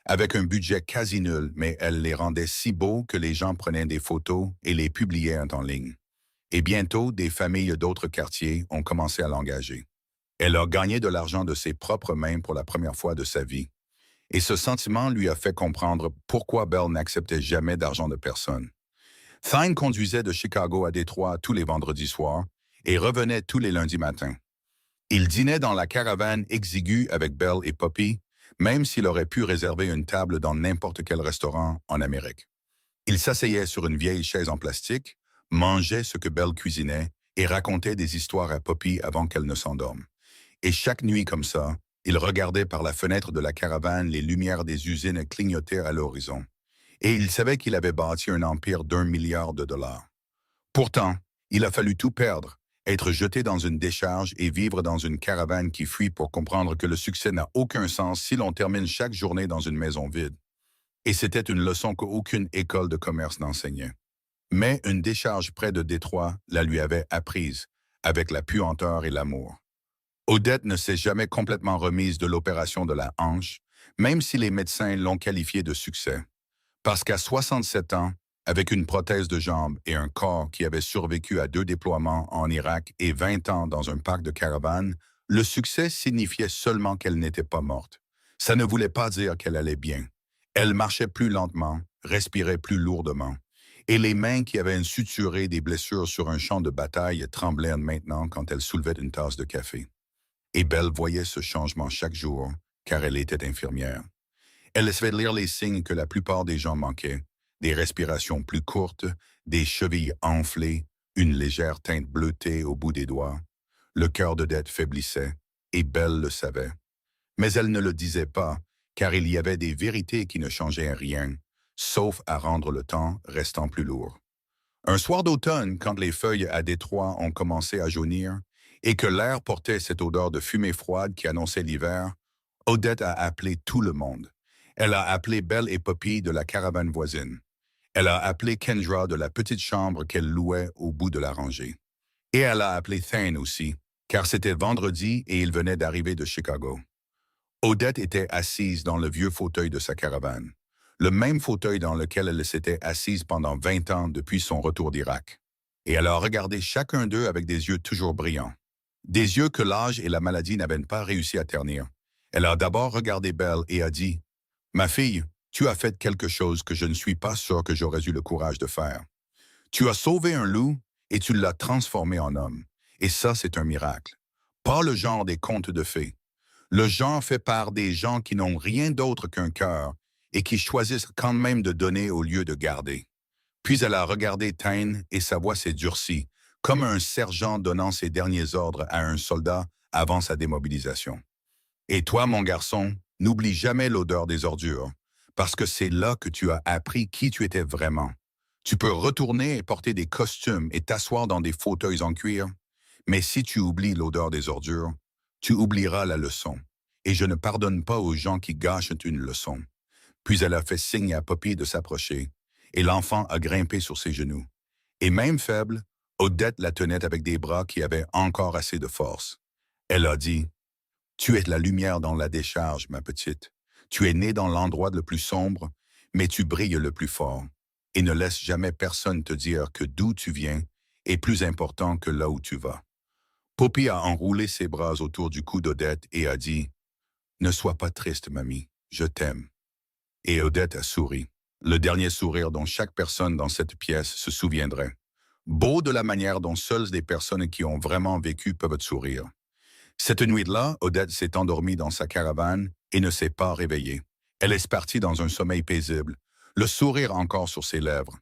Avec un budget quasi nul, mais elle les rendait si beaux que les gens prenaient des photos et les publiaient en ligne. Et bientôt, des familles d'autres quartiers ont commencé à l'engager. Elle a gagné de l'argent de ses propres mains pour la première fois de sa vie. Et ce sentiment lui a fait comprendre pourquoi Belle n'acceptait jamais d'argent de personne. Thine conduisait de Chicago à Détroit tous les vendredis soirs et revenait tous les lundis matins. Il dînait dans la caravane exiguë avec Belle et Poppy, même s'il aurait pu réserver une table dans n'importe quel restaurant en Amérique. Il s'asseyait sur une vieille chaise en plastique, mangeait ce que Belle cuisinait et racontait des histoires à Poppy avant qu'elle ne s'endorme. Et chaque nuit comme ça, il regardait par la fenêtre de la caravane les lumières des usines clignoter à l'horizon. Et il savait qu'il avait bâti un empire d'1 milliard de dollars. Pourtant, il a fallu tout perdre, être jeté dans une décharge et vivre dans une caravane qui fuit pour comprendre que le succès n'a aucun sens si l'on termine chaque journée dans une maison vide. Et c'était une leçon qu'aucune école de commerce n'enseignait. Mais une décharge près de Détroit la lui avait apprise, avec la puanteur et l'amour. Odette ne s'est jamais complètement remise de l'opération de la hanche, même si les médecins l'ont qualifiée de succès. Parce qu'à 67 ans, avec une prothèse de jambe et un corps qui avait survécu à 2 déploiements en Irak et 20 ans dans un parc de caravanes, le succès signifiait seulement qu'elle n'était pas morte. Ça ne voulait pas dire qu'elle allait bien. Elle marchait plus lentement, respirait plus lourdement, et les mains qui avaient suturé des blessures sur un champ de bataille tremblaient maintenant quand elle soulevait une tasse de café. Et Belle voyait ce changement chaque jour, car elle était infirmière. Elle laissait lire les signes que la plupart des gens manquaient, des respirations plus courtes, des chevilles enflées, une légère teinte bleutée au bout des doigts. Le cœur d'Odette faiblissait, et Belle le savait. Mais elle ne le disait pas, car il y avait des vérités qui ne changeaient rien, sauf à rendre le temps restant plus lourd. Un soir d'automne, quand les feuilles à Détroit ont commencé à jaunir, et que l'air portait cette odeur de fumée froide qui annonçait l'hiver, Odette a appelé tout le monde. Elle a appelé Belle et Poppy de la caravane voisine. Elle a appelé Kendra de la petite chambre qu'elle louait au bout de la rangée. Et elle a appelé Thane aussi, car c'était vendredi et il venait d'arriver de Chicago. Odette était assise dans le vieux fauteuil de sa caravane, le même fauteuil dans lequel elle s'était assise pendant 20 ans depuis son retour d'Irak. Et elle a regardé chacun d'eux avec des yeux toujours brillants. Des yeux que l'âge et la maladie n'avaient pas réussi à ternir. Elle a d'abord regardé Belle et a dit « Ma fille, tu as fait quelque chose que je ne suis pas sûr que j'aurais eu le courage de faire. Tu as sauvé un loup et tu l'as transformé en homme. Et ça, c'est un miracle. Pas le genre des contes de fées. Le genre fait par des gens qui n'ont rien d'autre qu'un cœur et qui choisissent quand même de donner au lieu de garder. Puis elle a regardé Tyne et sa voix s'est durcie, comme un sergent donnant ses derniers ordres à un soldat avant sa démobilisation. Et toi, mon garçon, n'oublie jamais l'odeur des ordures, parce que c'est là que tu as appris qui tu étais vraiment. Tu peux retourner et porter des costumes et t'asseoir dans des fauteuils en cuir, mais si tu oublies l'odeur des ordures, tu oublieras la leçon. Et je ne pardonne pas aux gens qui gâchent une leçon. Puis elle a fait signe à Poppy de s'approcher, et l'enfant a grimpé sur ses genoux. Et même faible, Odette la tenait avec des bras qui avaient encore assez de force. Elle a dit, tu es la lumière dans la décharge, ma petite. Tu es née dans l'endroit le plus sombre, mais tu brilles le plus fort. Et ne laisse jamais personne te dire que d'où tu viens est plus important que là où tu vas. Poppy a enroulé ses bras autour du cou d'Odette et a dit, ne sois pas triste, mamie, je t'aime. Et Odette a souri, le dernier sourire dont chaque personne dans cette pièce se souviendrait. Beau de la manière dont seules des personnes qui ont vraiment vécu peuvent sourire. Cette nuit-là, Odette s'est endormie dans sa caravane et ne s'est pas réveillée. Elle est partie dans un sommeil paisible, le sourire encore sur ses lèvres.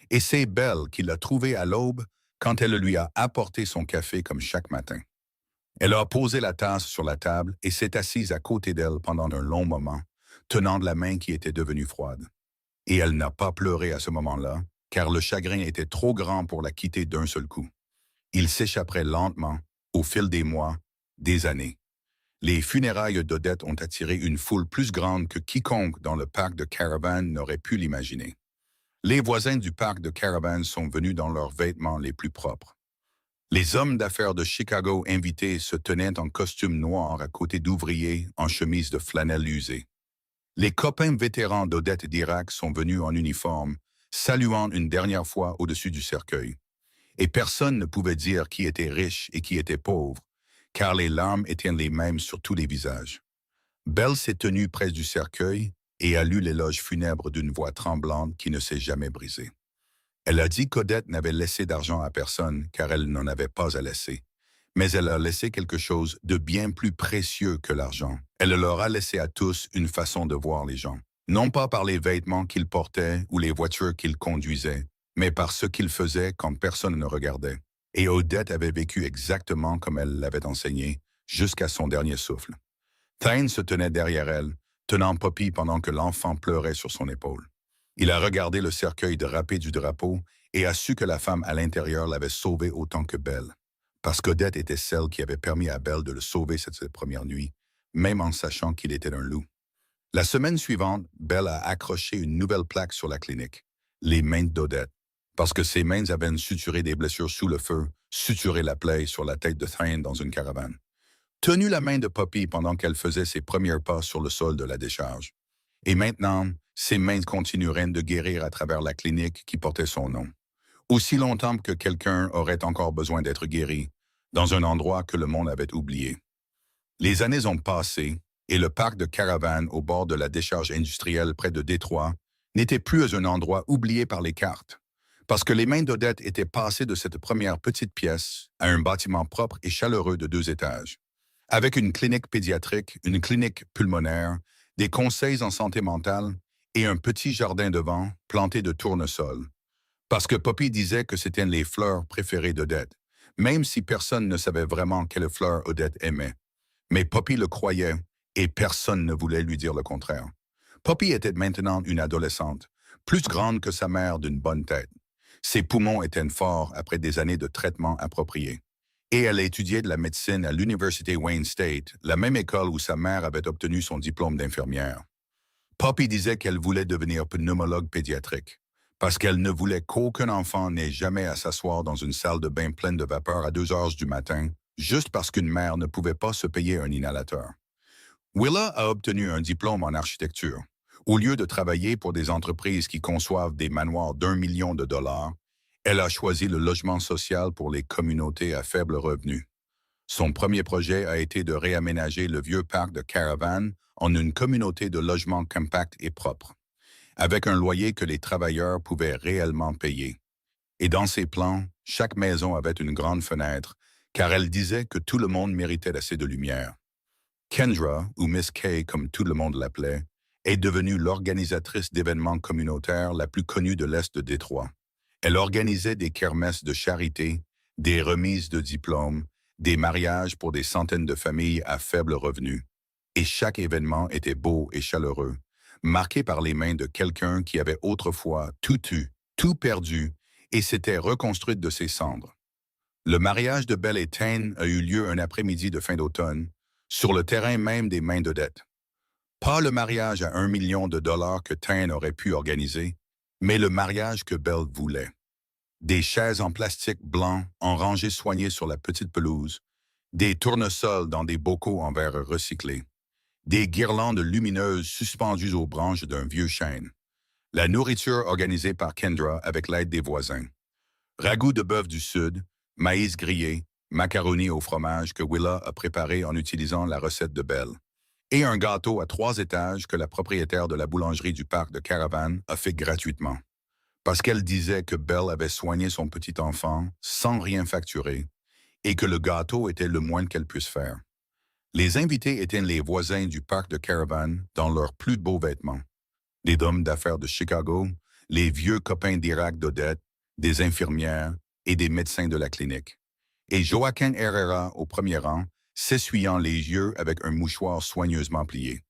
Et c'est Belle qui l'a trouvée à l'aube quand elle lui a apporté son café comme chaque matin. Elle a posé la tasse sur la table et s'est assise à côté d'elle pendant un long moment, tenant de la main qui était devenue froide. Et elle n'a pas pleuré à ce moment-là, car le chagrin était trop grand pour la quitter d'un seul coup. Il s'échapperait lentement, au fil des mois, des années. Les funérailles d'Odette ont attiré une foule plus grande que quiconque dans le parc de Caravan n'aurait pu l'imaginer. Les voisins du parc de Caravan sont venus dans leurs vêtements les plus propres. Les hommes d'affaires de Chicago invités se tenaient en costume noir à côté d'ouvriers en chemise de flanelle usée. Les copains vétérans d'Odette d'Irak sont venus en uniforme, saluant une dernière fois au-dessus du cercueil. Et personne ne pouvait dire qui était riche et qui était pauvre, car les larmes étaient les mêmes sur tous les visages. Belle s'est tenue près du cercueil et a lu l'éloge funèbre d'une voix tremblante qui ne s'est jamais brisée. Elle a dit qu'Odette n'avait laissé d'argent à personne car elle n'en avait pas à laisser. Mais elle a laissé quelque chose de bien plus précieux que l'argent. Elle leur a laissé à tous une façon de voir les gens. Non pas par les vêtements qu'ils portaient ou les voitures qu'ils conduisaient, mais par ce qu'ils faisaient quand personne ne regardait. Et Odette avait vécu exactement comme elle l'avait enseigné, jusqu'à son dernier souffle. Tyne se tenait derrière elle, tenant Poppy pendant que l'enfant pleurait sur son épaule. Il a regardé le cercueil drapé du drapeau et a su que la femme à l'intérieur l'avait sauvé autant que Belle, parce qu'Odette était celle qui avait permis à Belle de le sauver cette première nuit, même en sachant qu'il était un loup. La semaine suivante, Belle a accroché une nouvelle plaque sur la clinique, les mains d'Odette, parce que ses mains avaient suturé des blessures sous le feu, suturé la plaie sur la tête de Tyne dans une caravane. Tenu la main de Poppy pendant qu'elle faisait ses premiers pas sur le sol de la décharge. Et maintenant, ses mains continueraient de guérir à travers la clinique qui portait son nom. Aussi longtemps que quelqu'un aurait encore besoin d'être guéri, dans un endroit que le monde avait oublié. Les années ont passé, et le parc de Caravan au bord de la décharge industrielle près de Détroit n'était plus un endroit oublié par les cartes, parce que les mains d'Odette étaient passées de cette première petite pièce à un bâtiment propre et chaleureux de 2 étages, avec une clinique pédiatrique, une clinique pulmonaire, des conseils en santé mentale et un petit jardin devant planté de tournesol. Parce que Poppy disait que c'étaient les fleurs préférées d'Odette, même si personne ne savait vraiment quelles fleurs Odette aimait. Mais Poppy le croyait et personne ne voulait lui dire le contraire. Poppy était maintenant une adolescente, plus grande que sa mère d'une bonne tête. Ses poumons étaient forts après des années de traitement appropriés. Et elle étudiait de la médecine à l'Université Wayne State, la même école où sa mère avait obtenu son diplôme d'infirmière. Poppy disait qu'elle voulait devenir pneumologue pédiatrique, parce qu'elle ne voulait qu'aucun enfant n'ait jamais à s'asseoir dans une salle de bain pleine de vapeur à 2 heures du matin, juste parce qu'une mère ne pouvait pas se payer un inhalateur. Willa a obtenu un diplôme en architecture. Au lieu de travailler pour des entreprises qui conçoivent des manoirs d'1 million de dollars, elle a choisi le logement social pour les communautés à faible revenu. Son premier projet a été de réaménager le vieux parc de Caravan en une communauté de logements compacts et propres, avec un loyer que les travailleurs pouvaient réellement payer. Et dans ses plans, chaque maison avait une grande fenêtre, car elle disait que tout le monde méritait assez de lumière. Kendra, ou Miss Kay comme tout le monde l'appelait, est devenue l'organisatrice d'événements communautaires la plus connue de l'Est de Détroit. Elle organisait des kermesses de charité, des remises de diplômes, des mariages pour des centaines de familles à faible revenu. Et chaque événement était beau et chaleureux, marqué par les mains de quelqu'un qui avait autrefois tout eu, tout perdu, et s'était reconstruite de ses cendres. Le mariage de Belle et Tane a eu lieu un après-midi de fin d'automne, sur le terrain même des mains d'Odette. Pas le mariage à 1 million de dollars que Tane aurait pu organiser, mais le mariage que Belle voulait. Des chaises en plastique blanc en rangées soignées sur la petite pelouse, des tournesols dans des bocaux en verre recyclé, des guirlandes lumineuses suspendues aux branches d'un vieux chêne, la nourriture organisée par Kendra avec l'aide des voisins, ragoût de bœuf du Sud, maïs grillé, macaroni au fromage que Willa a préparé en utilisant la recette de Belle, et un gâteau à 3 étages que la propriétaire de la boulangerie du parc de Caravane a fait gratuitement. Parce qu'elle disait que Belle avait soigné son petit enfant sans rien facturer et que le gâteau était le moins qu'elle puisse faire. Les invités étaient les voisins du parc de Caravane dans leurs plus beaux vêtements. Des hommes d'affaires de Chicago, les vieux copains d'Irak d'Odette, des infirmières et des médecins de la clinique. Et Joaquin Herrera au premier rang, s'essuyant les yeux avec un mouchoir soigneusement plié.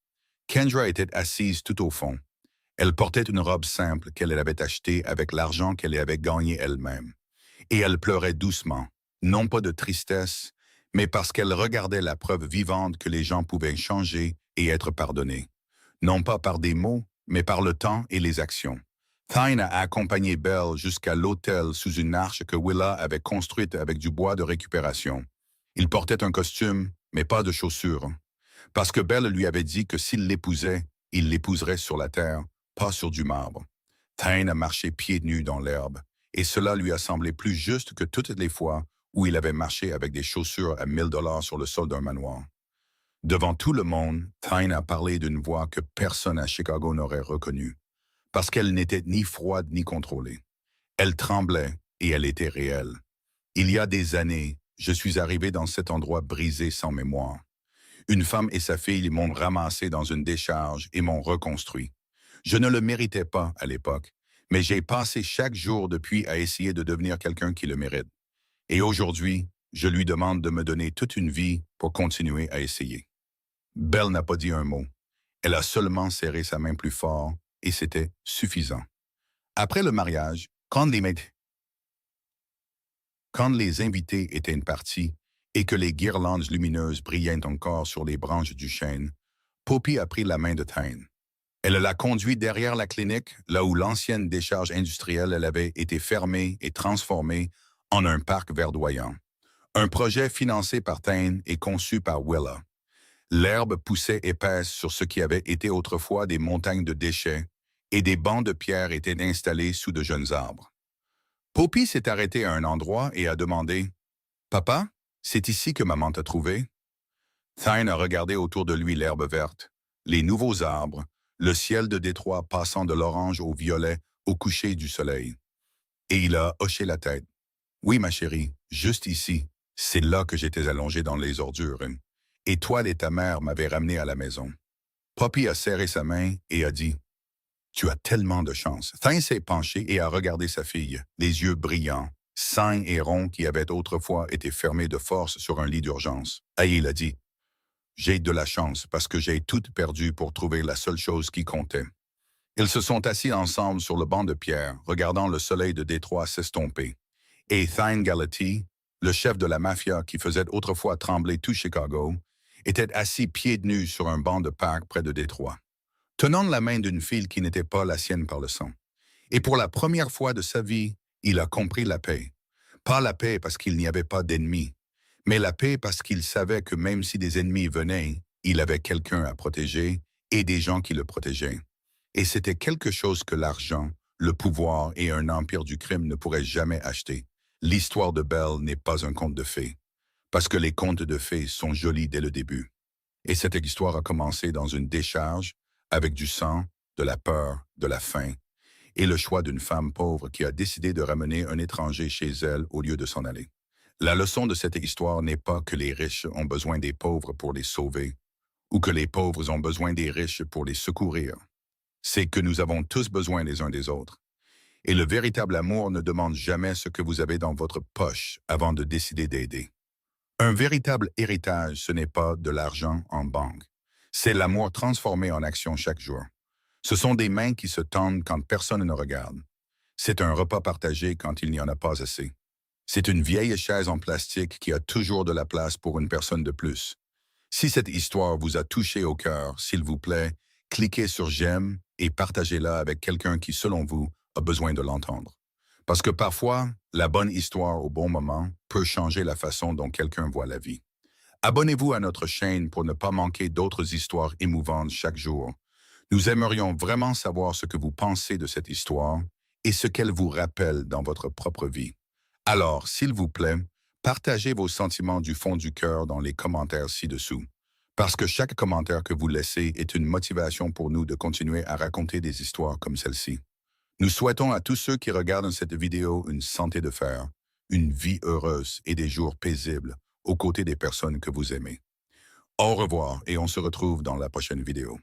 Kendra était assise tout au fond. Elle portait une robe simple qu'elle avait achetée avec l'argent qu'elle avait gagné elle-même. Et elle pleurait doucement, non pas de tristesse, mais parce qu'elle regardait la preuve vivante que les gens pouvaient changer et être pardonnés. Non pas par des mots, mais par le temps et les actions. Thine a accompagné Belle jusqu'à l'hôtel sous une arche que Willa avait construite avec du bois de récupération. Il portait un costume, mais pas de chaussures, parce que Belle lui avait dit que s'il l'épousait, il l'épouserait sur la terre, pas sur du marbre. Thine a marché pieds nus dans l'herbe, et cela lui a semblé plus juste que toutes les fois où il avait marché avec des chaussures à 1 000 $ sur le sol d'un manoir. Devant tout le monde, Thine a parlé d'une voix que personne à Chicago n'aurait reconnue, parce qu'elle n'était ni froide ni contrôlée. Elle tremblait et elle était réelle. Il y a des années, je suis arrivé dans cet endroit brisé sans mémoire. Une femme et sa fille m'ont ramassé dans une décharge et m'ont reconstruit. Je ne le méritais pas à l'époque, mais j'ai passé chaque jour depuis à essayer de devenir quelqu'un qui le mérite. Et aujourd'hui, je lui demande de me donner toute une vie pour continuer à essayer. Belle n'a pas dit un mot. Elle a seulement serré sa main plus fort et c'était suffisant. Après le mariage, quand les invités étaient partis et que les guirlandes lumineuses brillaient encore sur les branches du chêne, Poppy a pris la main de Thine. Elle l'a conduit derrière la clinique, là où l'ancienne décharge industrielle avait été fermée et transformée en un parc verdoyant. Un projet financé par Thine et conçu par Willa. L'herbe poussait épaisse sur ce qui avait été autrefois des montagnes de déchets et des bancs de pierre étaient installés sous de jeunes arbres. Poppy s'est arrêtée à un endroit et a demandé « Papa, c'est ici que maman t'a trouvé? » Thine a regardé autour de lui l'herbe verte, les nouveaux arbres, le ciel de Détroit passant de l'orange au violet au coucher du soleil. Et il a hoché la tête. « Oui, ma chérie, juste ici. C'est là que j'étais allongé dans les ordures. Et toi et ta mère m'avaient ramené à la maison. » Poppy a serré sa main et a dit « Tu as tellement de chance. » Thine s'est penché et a regardé sa fille, les yeux brillants, sains et ronds qui avaient autrefois été fermés de force sur un lit d'urgence. Et il a dit « J'ai de la chance parce que j'ai tout perdu pour trouver la seule chose qui comptait. » Ils se sont assis ensemble sur le banc de pierre, regardant le soleil de Détroit s'estomper. Et Thine Galati, le chef de la mafia qui faisait autrefois trembler tout Chicago, était assis pieds nus sur un banc de parc près de Détroit, tenant la main d'une fille qui n'était pas la sienne par le sang. Et pour la première fois de sa vie, il a compris la paix. Pas la paix parce qu'il n'y avait pas d'ennemis, mais la paix parce qu'il savait que même si des ennemis venaient, il avait quelqu'un à protéger et des gens qui le protégeaient. Et c'était quelque chose que l'argent, le pouvoir et un empire du crime ne pourraient jamais acheter. L'histoire de Belle n'est pas un conte de fées, parce que les contes de fées sont jolis dès le début. Et cette histoire a commencé dans une décharge, avec du sang, de la peur, de la faim, et le choix d'une femme pauvre qui a décidé de ramener un étranger chez elle au lieu de s'en aller. La leçon de cette histoire n'est pas que les riches ont besoin des pauvres pour les sauver, ou que les pauvres ont besoin des riches pour les secourir. C'est que nous avons tous besoin les uns des autres. Et le véritable amour ne demande jamais ce que vous avez dans votre poche avant de décider d'aider. Un véritable héritage, ce n'est pas de l'argent en banque. C'est l'amour transformé en action chaque jour. Ce sont des mains qui se tendent quand personne ne regarde. C'est un repas partagé quand il n'y en a pas assez. C'est une vieille chaise en plastique qui a toujours de la place pour une personne de plus. Si cette histoire vous a touché au cœur, s'il vous plaît, cliquez sur j'aime et partagez-la avec quelqu'un qui, selon vous, a besoin de l'entendre. Parce que parfois, la bonne histoire au bon moment peut changer la façon dont quelqu'un voit la vie. Abonnez-vous à notre chaîne pour ne pas manquer d'autres histoires émouvantes chaque jour. Nous aimerions vraiment savoir ce que vous pensez de cette histoire et ce qu'elle vous rappelle dans votre propre vie. Alors, s'il vous plaît, partagez vos sentiments du fond du cœur dans les commentaires ci-dessous. Parce que chaque commentaire que vous laissez est une motivation pour nous de continuer à raconter des histoires comme celle-ci. Nous souhaitons à tous ceux qui regardent cette vidéo une santé de fer, une vie heureuse et des jours paisibles aux côtés des personnes que vous aimez. Au revoir et on se retrouve dans la prochaine vidéo.